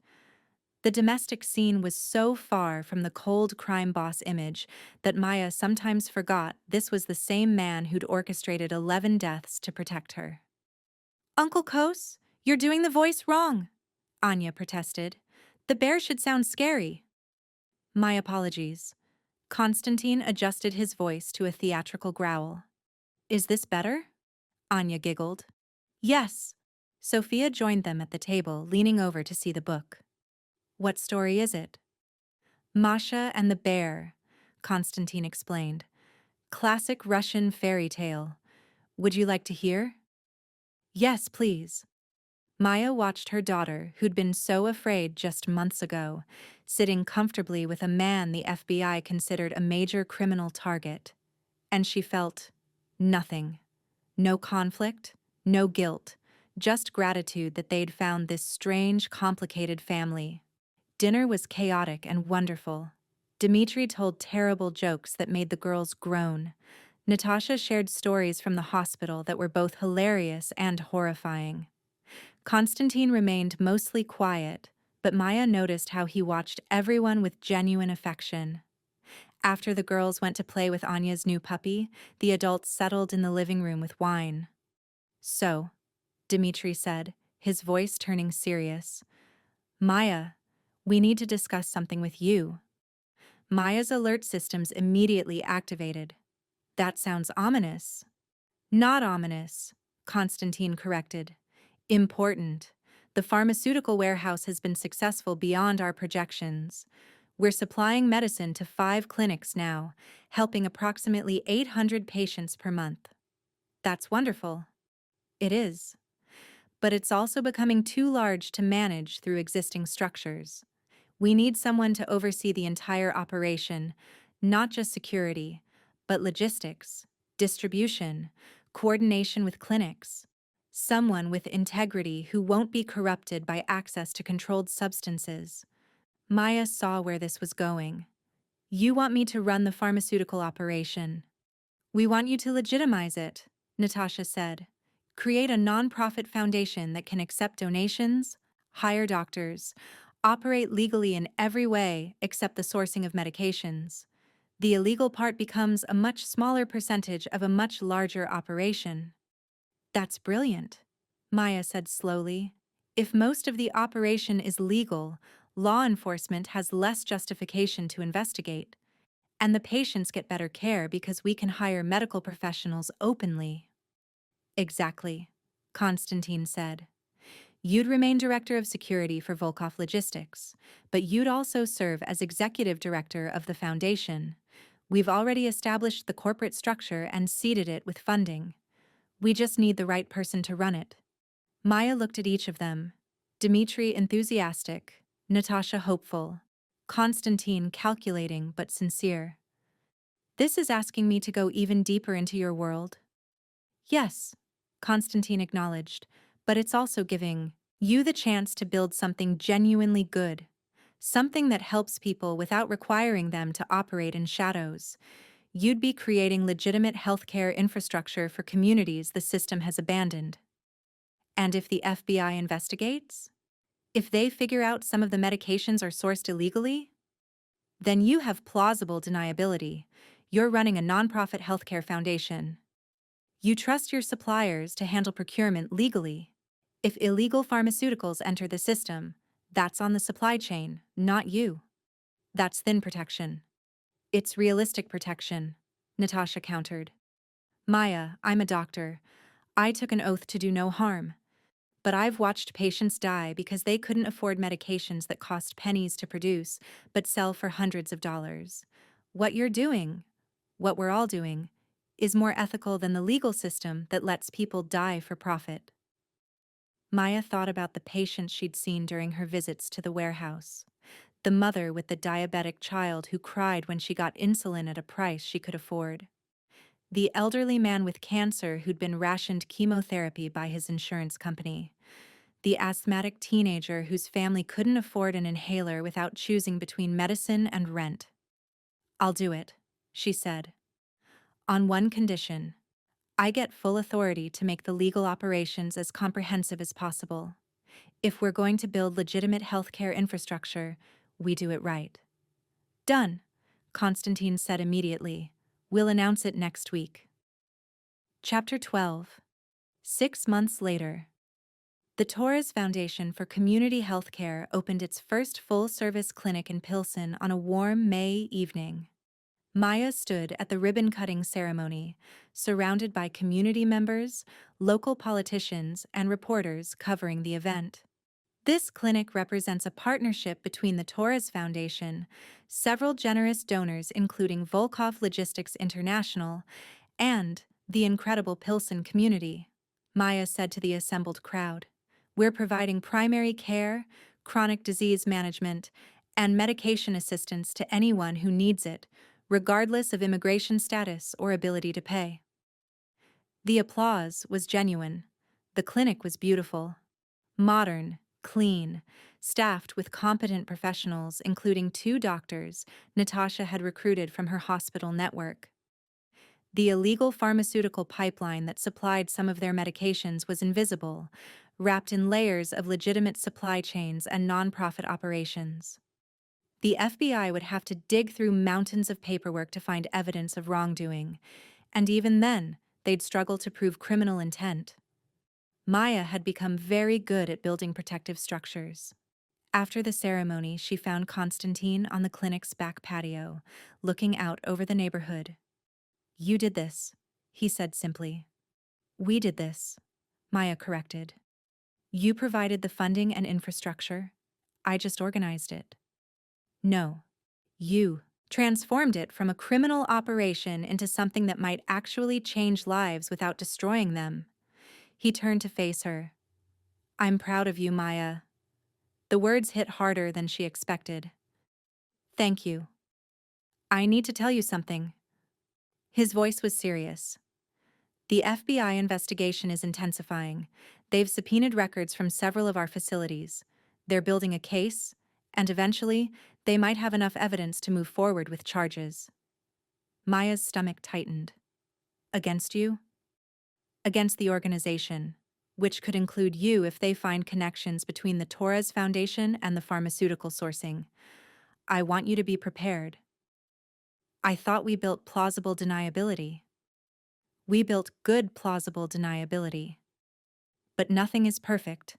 The domestic scene was so far from the cold crime boss image that Maya sometimes forgot this was the same man who'd orchestrated 11 deaths to protect her. Uncle Kos, you're doing the voice wrong, Anya protested. The bear should sound scary. My apologies. Konstantin adjusted his voice to a theatrical growl. Is this better? Anya giggled. Yes. Sophia joined them at the table, leaning over to see the book. What story is it? Masha and the Bear, Konstantin explained. Classic Russian fairy tale. Would you like to hear? Yes, please. Maya watched her daughter, who'd been so afraid just months ago, sitting comfortably with a man the FBI considered a major criminal target. And she felt nothing. No conflict, no guilt, just gratitude that they'd found this strange, complicated family. Dinner was chaotic and wonderful. Dmitri told terrible jokes that made the girls groan. Natasha shared stories from the hospital that were both hilarious and horrifying. Konstantin remained mostly quiet, but Maya noticed how he watched everyone with genuine affection. After the girls went to play with Anya's new puppy, the adults settled in the living room with wine. "So," Dmitri said, his voice turning serious, "Maya, we need to discuss something with you." Maya's alert systems immediately activated. "That sounds ominous." "Not ominous," Konstantin corrected. "Important. The pharmaceutical warehouse has been successful beyond our projections. We're supplying medicine to 5 clinics now, helping approximately 800 patients per month." "That's wonderful." "It is. But it's also becoming too large to manage through existing structures. We need someone to oversee the entire operation, not just security, but logistics, distribution, coordination with clinics. Someone with integrity who won't be corrupted by access to controlled substances." Maya saw where this was going. "You want me to run the pharmaceutical operation." "We want you to legitimize it," Natasha said. "Create a nonprofit foundation that can accept donations, hire doctors, operate legally in every way except the sourcing of medications. The illegal part becomes a much smaller percentage of a much larger operation." "That's brilliant," Maya said slowly. "If most of the operation is legal, law enforcement has less justification to investigate. And the patients get better care because we can hire medical professionals openly." "Exactly," Konstantin said. "You'd remain director of security for Volkov Logistics, but you'd also serve as executive director of the foundation. We've already established the corporate structure and seeded it with funding. We just need the right person to run it." Maya looked at each of them. Dmitri enthusiastic, Natasha hopeful, Konstantin calculating but sincere. "This is asking me to go even deeper into your world." "Yes," Konstantin acknowledged, "but it's also giving you the chance to build something genuinely good. Something that helps people without requiring them to operate in shadows. You'd be creating legitimate healthcare infrastructure for communities the system has abandoned." "And if the FBI investigates? If they figure out some of the medications are sourced illegally?" "Then you have plausible deniability. You're running a nonprofit healthcare foundation. You trust your suppliers to handle procurement legally. If illegal pharmaceuticals enter the system, that's on the supply chain, not you." "That's thin protection." "It's realistic protection," Natasha countered. "Maya, I'm a doctor. I took an oath to do no harm. But I've watched patients die because they couldn't afford medications that cost pennies to produce but sell for hundreds of dollars. What you're doing, what we're all doing, is more ethical than the legal system that lets people die for profit." Maya thought about the patients she'd seen during her visits to the warehouse. The mother with the diabetic child who cried when she got insulin at a price she could afford. The elderly man with cancer who'd been rationed chemotherapy by his insurance company. The asthmatic teenager whose family couldn't afford an inhaler without choosing between medicine and rent. "I'll do it," she said. "On one condition. I get full authority to make the legal operations as comprehensive as possible. If we're going to build legitimate healthcare infrastructure, we do it right." "Done," Konstantin said immediately. "We'll announce it next week." Chapter 12. 6 months later. The Torres Foundation for Community Healthcare opened its first full-service clinic in Pilsen on a warm May evening. Maya stood at the ribbon-cutting ceremony, surrounded by community members, local politicians, and reporters covering the event. This clinic represents a partnership between the Torres Foundation, several generous donors including Volkov Logistics International, and the incredible Pilsen community. Maya said to the assembled crowd, "We're providing primary care, chronic disease management, and medication assistance to anyone who needs it, regardless of immigration status or ability to pay." The applause was genuine. The clinic was beautiful. Modern, clean, staffed with competent professionals, including 2 doctors Natasha had recruited from her hospital network. The illegal pharmaceutical pipeline that supplied some of their medications was invisible, wrapped in layers of legitimate supply chains and nonprofit operations. The FBI would have to dig through mountains of paperwork to find evidence of wrongdoing, and even then, they'd struggle to prove criminal intent. Maya had become very good at building protective structures. After the ceremony, she found Konstantin on the clinic's back patio, looking out over the neighborhood. "You did this," he said simply. "We did this," Maya corrected. "You provided the funding and infrastructure. I just organized it." "No. You transformed it from a criminal operation into something that might actually change lives without destroying them." He turned to face her. "I'm proud of you, Maya." The words hit harder than she expected. "Thank you. I need to tell you something." His voice was serious. "The FBI investigation is intensifying. They've subpoenaed records from several of our facilities. They're building a case, and eventually, they might have enough evidence to move forward with charges." Maya's stomach tightened. "Against you?" "Against the organization, which could include you if they find connections between the Torres Foundation and the pharmaceutical sourcing. I want you to be prepared." "I thought we built plausible deniability." "We built good plausible deniability. But nothing is perfect,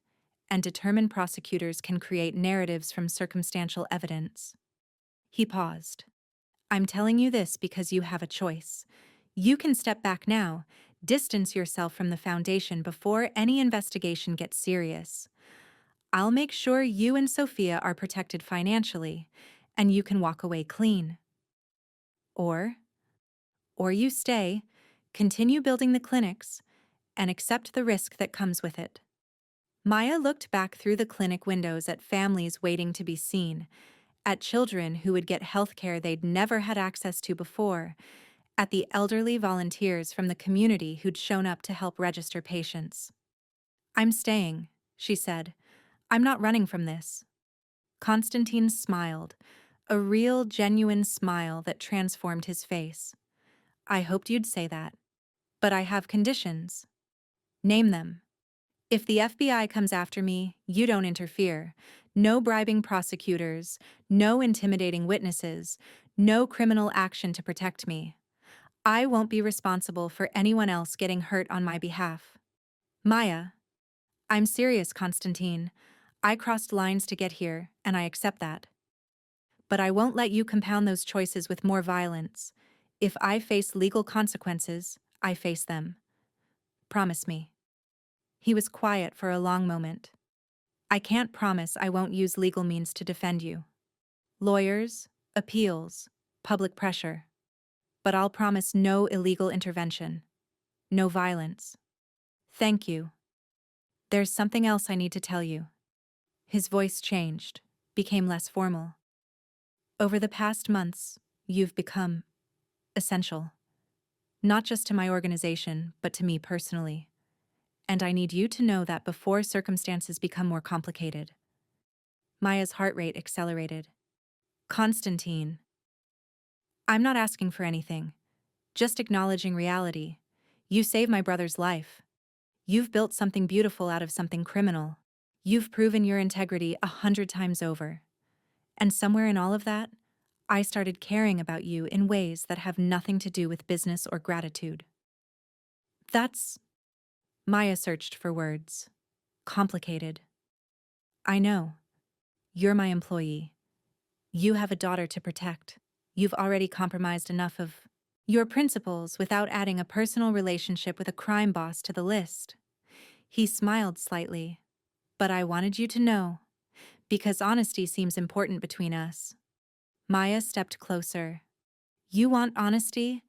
and determined prosecutors can create narratives from circumstantial evidence." He paused. "I'm telling you this because you have a choice. You can step back now, distance yourself from the Foundation before any investigation gets serious. I'll make sure you and Sophia are protected financially, and you can walk away clean. Or you stay, continue building the clinics, and accept the risk that comes with it." Maya looked back through the clinic windows at families waiting to be seen, at children who would get health care they'd never had access to before, at the elderly volunteers from the community who'd shown up to help register patients. "I'm staying," she said. "I'm not running from this." Konstantin smiled, a real, genuine smile that transformed his face. "I hoped you'd say that. But I have conditions." "Name them." "If the FBI comes after me, you don't interfere. No bribing prosecutors, no intimidating witnesses, no criminal action to protect me. I won't be responsible for anyone else getting hurt on my behalf." "Maya." "I'm serious, Konstantin. I crossed lines to get here, and I accept that. But I won't let you compound those choices with more violence. If I face legal consequences, I face them. Promise me." He was quiet for a long moment. "I can't promise I won't use legal means to defend you. Lawyers, appeals, public pressure. But I'll promise no illegal intervention. No violence." "Thank you. There's something else I need to tell you." His voice changed, became less formal. "Over the past months, you've become essential. Not just to my organization, but to me personally. And I need you to know that before circumstances become more complicated." Maya's heart rate accelerated. "Konstantin." "I'm not asking for anything. Just acknowledging reality. You saved my brother's life. You've built something beautiful out of something criminal. You've proven your integrity 100 times over. And somewhere in all of that, I started caring about you in ways that have nothing to do with business or gratitude." "That's..." Maya searched for words. "Complicated." "I know. You're my employee. You have a daughter to protect. You've already compromised enough of your principles without adding a personal relationship with a crime boss to the list." He smiled slightly. "But I wanted you to know, because honesty seems important between us." Maya stepped closer. "You want honesty?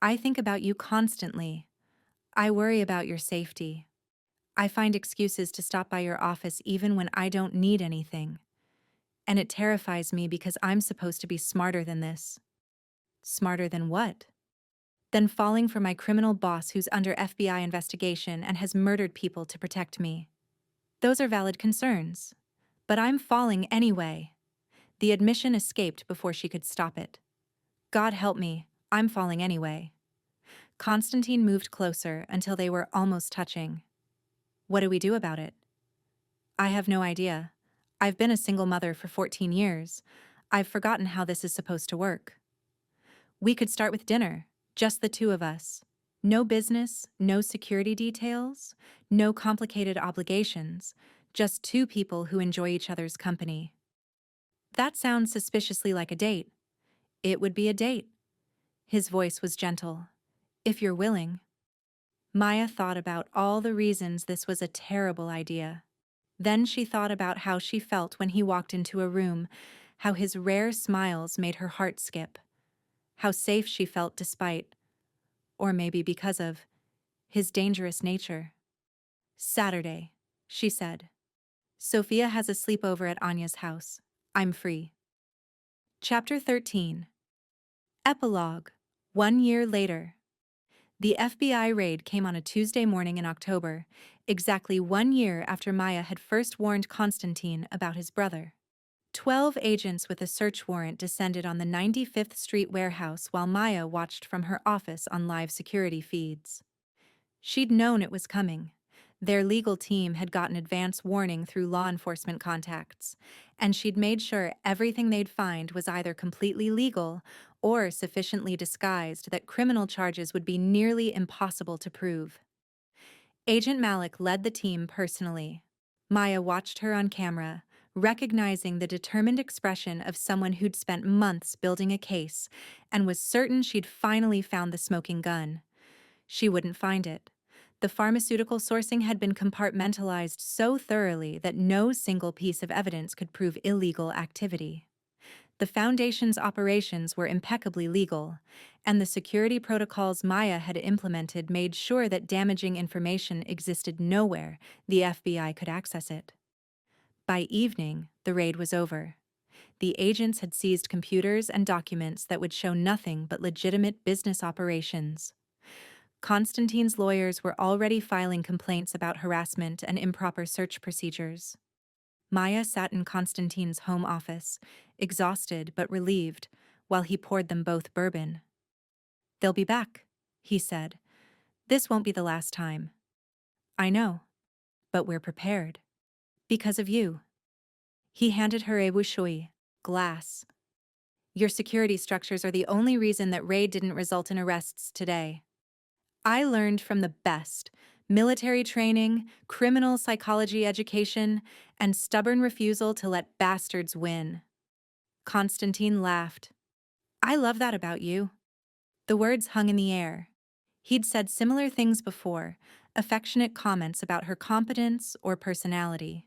I think about you constantly. I worry about your safety. I find excuses to stop by your office even when I don't need anything. And it terrifies me because I'm supposed to be smarter than this." "Smarter than what?" Then falling for my criminal boss who's under FBI investigation and has murdered people to protect me. Those are valid concerns. But I'm falling anyway. The admission escaped before she could stop it. God help me, I'm falling anyway. Konstantin moved closer until they were almost touching. What do we do about it? I have no idea. I've been a single mother for 14 years. I've forgotten how this is supposed to work. We could start with dinner, just the two of us. No business, no security details, no complicated obligations, just two people who enjoy each other's company. That sounds suspiciously like a date. It would be a date. His voice was gentle. If you're willing. Maya thought about all the reasons this was a terrible idea. Then she thought about how she felt when he walked into a room, how his rare smiles made her heart skip, how safe she felt despite, or maybe because of, his dangerous nature. Saturday, she said. Sophia has a sleepover at Anya's house. I'm free. Chapter 13. Epilogue. 1 year later. The FBI raid came on a Tuesday morning in October, exactly 1 year after Maya had first warned Konstantin about his brother. 12 agents with a search warrant descended on the 95th Street warehouse while Maya watched from her office on live security feeds. She'd known it was coming. Their legal team had gotten advance warning through law enforcement contacts, and she'd made sure everything they'd find was either completely legal or sufficiently disguised that criminal charges would be nearly impossible to prove. Agent Malik led the team personally. Maya watched her on camera, recognizing the determined expression of someone who'd spent months building a case and was certain she'd finally found the smoking gun. She wouldn't find it. The pharmaceutical sourcing had been compartmentalized so thoroughly that no single piece of evidence could prove illegal activity. The Foundation's operations were impeccably legal, and the security protocols Maya had implemented made sure that damaging information existed nowhere the FBI could access it. By evening, the raid was over. The agents had seized computers and documents that would show nothing but legitimate business operations. Konstantin's lawyers were already filing complaints about harassment and improper search procedures. Maya sat in Konstantin's home office, exhausted but relieved, while he poured them both bourbon. "They'll be back," he said. "This won't be the last time." "I know, but we're prepared. Because of you." He handed her a wushui, glass. "Your security structures are the only reason that raid didn't result in arrests today. I learned from the best: military training, criminal psychology education, and stubborn refusal to let bastards win." Konstantin laughed. "I love that about you." The words hung in the air. He'd said similar things before, affectionate comments about her competence or personality.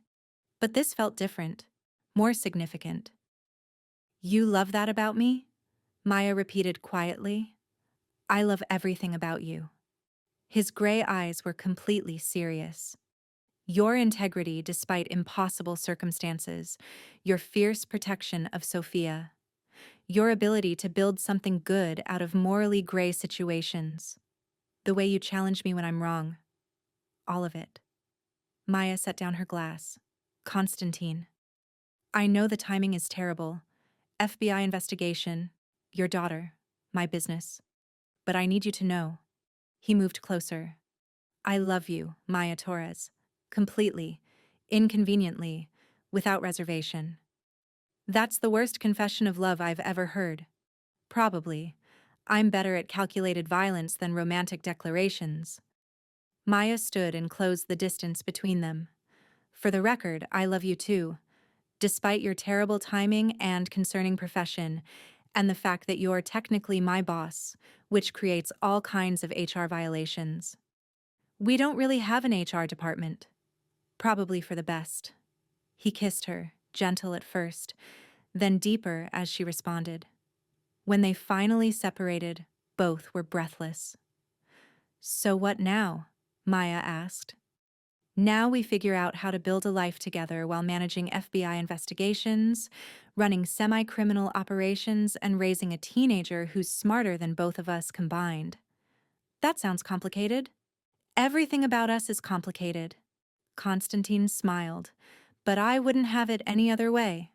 But this felt different, more significant. "You love that about me?" Maya repeated quietly. "I love everything about you." His gray eyes were completely serious. "Your integrity despite impossible circumstances, your fierce protection of Sophia, your ability to build something good out of morally gray situations, the way you challenge me when I'm wrong. All of it." Maya set down her glass. "Konstantin, I know the timing is terrible. FBI investigation, your daughter, my business. But I need you to know." He moved closer. "I love you, Maya Torres. Completely, inconveniently, without reservation. That's the worst confession of love I've ever heard. Probably. I'm better at calculated violence than romantic declarations." Maya stood and closed the distance between them. "For the record, I love you too. Despite your terrible timing and concerning profession, and the fact that you're technically my boss, which creates all kinds of HR violations. We don't really have an HR department. Probably for the best." He kissed her, gentle at first, then deeper as she responded. When they finally separated, both were breathless. "So what now?" Maya asked. "Now we figure out how to build a life together while managing FBI investigations, running semi-criminal operations, and raising a teenager who's smarter than both of us combined." That sounds complicated. Everything about us is complicated. Konstantin smiled. But I wouldn't have it any other way.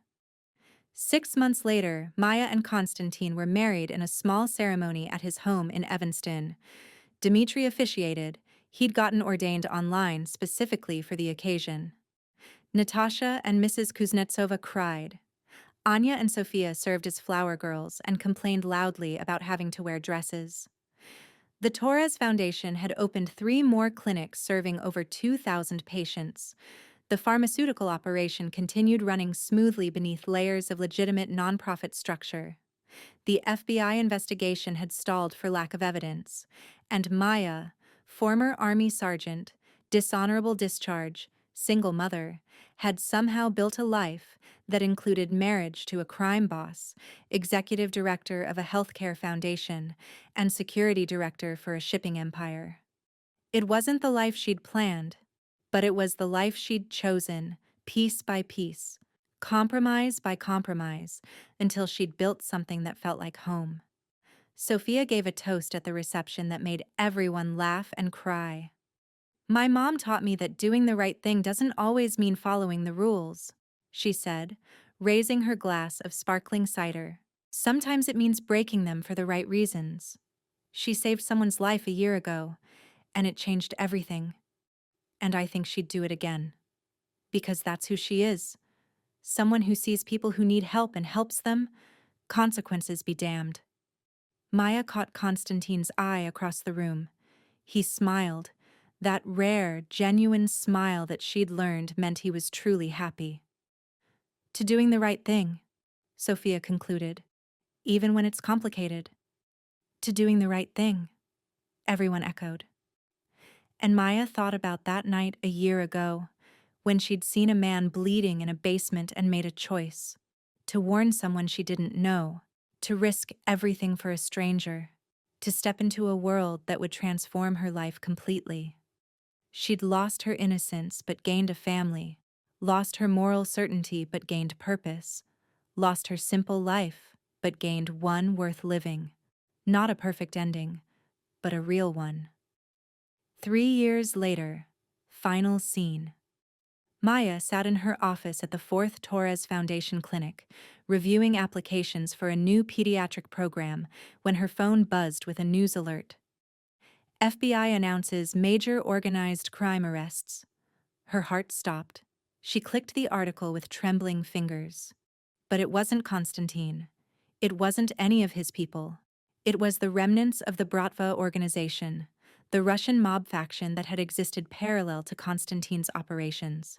6 months later, Maya and Konstantin were married in a small ceremony at his home in Evanston. Dmitri officiated. He'd gotten ordained online specifically for the occasion. Natasha and Mrs. Kuznetsova cried. Anya and Sophia served as flower girls and complained loudly about having to wear dresses. The Torres Foundation had opened 3 more clinics serving over 2,000 patients. The pharmaceutical operation continued running smoothly beneath layers of legitimate nonprofit structure. The FBI investigation had stalled for lack of evidence, and Maya, former Army sergeant, dishonorable discharge, single mother, had somehow built a life that included marriage to a crime boss, executive director of a healthcare foundation, and security director for a shipping empire. It wasn't the life she'd planned, but it was the life she'd chosen, piece by piece, compromise by compromise, until she'd built something that felt like home. Sophia gave a toast at the reception that made everyone laugh and cry. My mom taught me that doing the right thing doesn't always mean following the rules, she said, raising her glass of sparkling cider. Sometimes it means breaking them for the right reasons. She saved someone's life a year ago, and it changed everything. And I think she'd do it again. Because that's who she is. Someone who sees people who need help and helps them, consequences be damned. Maya caught Konstantin's eye across the room. He smiled, that rare, genuine smile that she'd learned meant he was truly happy. To doing the right thing, Sophia concluded, even when it's complicated. To doing the right thing, everyone echoed. And Maya thought about that night a year ago, when she'd seen a man bleeding in a basement and made a choice. To warn someone she didn't know, to risk everything for a stranger, to step into a world that would transform her life completely. She'd lost her innocence but gained a family, lost her moral certainty but gained purpose, lost her simple life but gained one worth living. Not a perfect ending, but a real one. 3 years later, final scene. Maya sat in her office at the 4th Torres Foundation Clinic, reviewing applications for a new pediatric program when her phone buzzed with a news alert. FBI announces major organized crime arrests. Her heart stopped. She clicked the article with trembling fingers. But it wasn't Konstantin. It wasn't any of his people. It was the remnants of the Bratva organization, the Russian mob faction that had existed parallel to Konstantin's operations.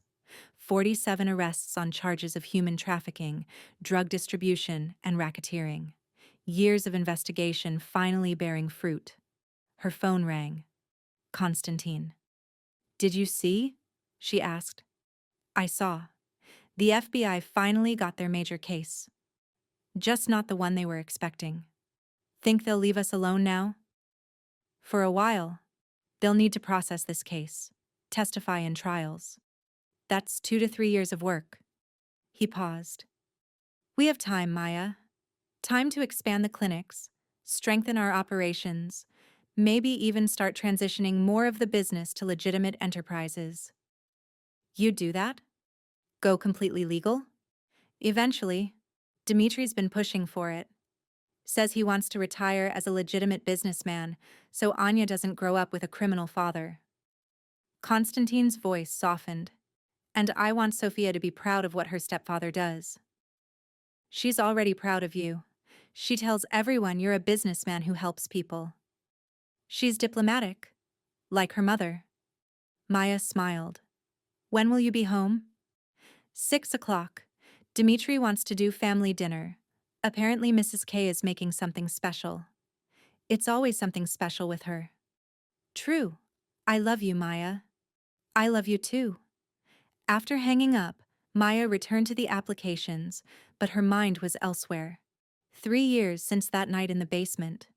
47 arrests on charges of human trafficking, drug distribution, and racketeering. Years of investigation finally bearing fruit. Her phone rang. Konstantin. Did you see? She asked. I saw. The FBI finally got their major case. Just not the one they were expecting. Think they'll leave us alone now? For a while. They'll need to process this case, testify in trials. That's 2 to 3 years of work. He paused. We have time, Maya. Time to expand the clinics, strengthen our operations, maybe even start transitioning more of the business to legitimate enterprises. You'd do that? Go completely legal? Eventually. Dmitri's been pushing for it. Says he wants to retire as a legitimate businessman, so Anya doesn't grow up with a criminal father. Konstantin's voice softened. And I want Sophia to be proud of what her stepfather does. She's already proud of you. She tells everyone you're a businessman who helps people. She's diplomatic, like her mother. Maya smiled. When will you be home? 6 o'clock. Dmitri wants to do family dinner. Apparently Mrs. K is making something special. It's always something special with her. True. I love you, Maya. I love you too. After hanging up, Maya returned to the applications, but her mind was elsewhere. 3 years since that night in the basement.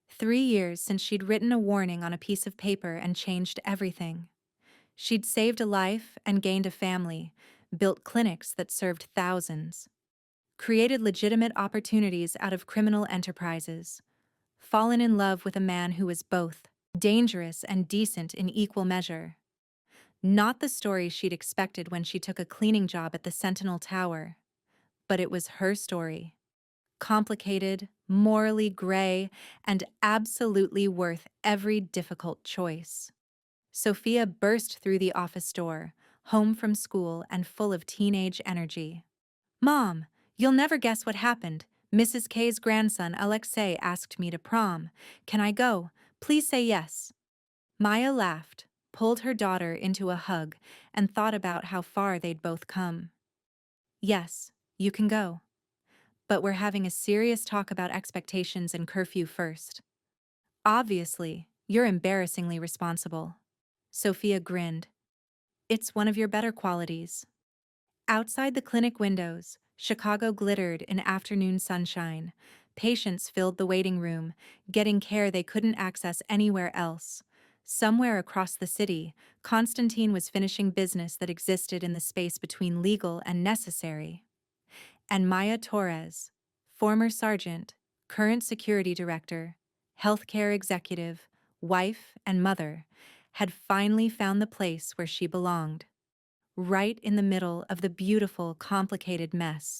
3 years since she'd written a warning on a piece of paper and changed everything. She'd saved a life and gained a family, built clinics that served thousands, created legitimate opportunities out of criminal enterprises, fallen in love with a man who was both. dangerous and decent in equal measure. Not the story she'd expected when she took a cleaning job at the Sentinel Tower, but it was her story. Complicated, morally gray, and absolutely worth every difficult choice. Sophia burst through the office door, home from school and full of teenage energy. "Mom, you'll never guess what happened. Mrs. K's grandson Alexei asked me to prom. Can I go? Please say yes." Maya laughed, pulled her daughter into a hug, and thought about how far they'd both come. "Yes, you can go. But we're having a serious talk about expectations and curfew first. Obviously, you're embarrassingly responsible." Sophia grinned. "It's one of your better qualities." Outside the clinic windows, Chicago glittered in afternoon sunshine. Patients filled the waiting room, getting care they couldn't access anywhere else. Somewhere across the city, Konstantin was finishing business that existed in the space between legal and necessary. And Maya Torres, former sergeant, current security director, healthcare executive, wife, and mother, had finally found the place where she belonged, right in the middle of the beautiful, complicated mess.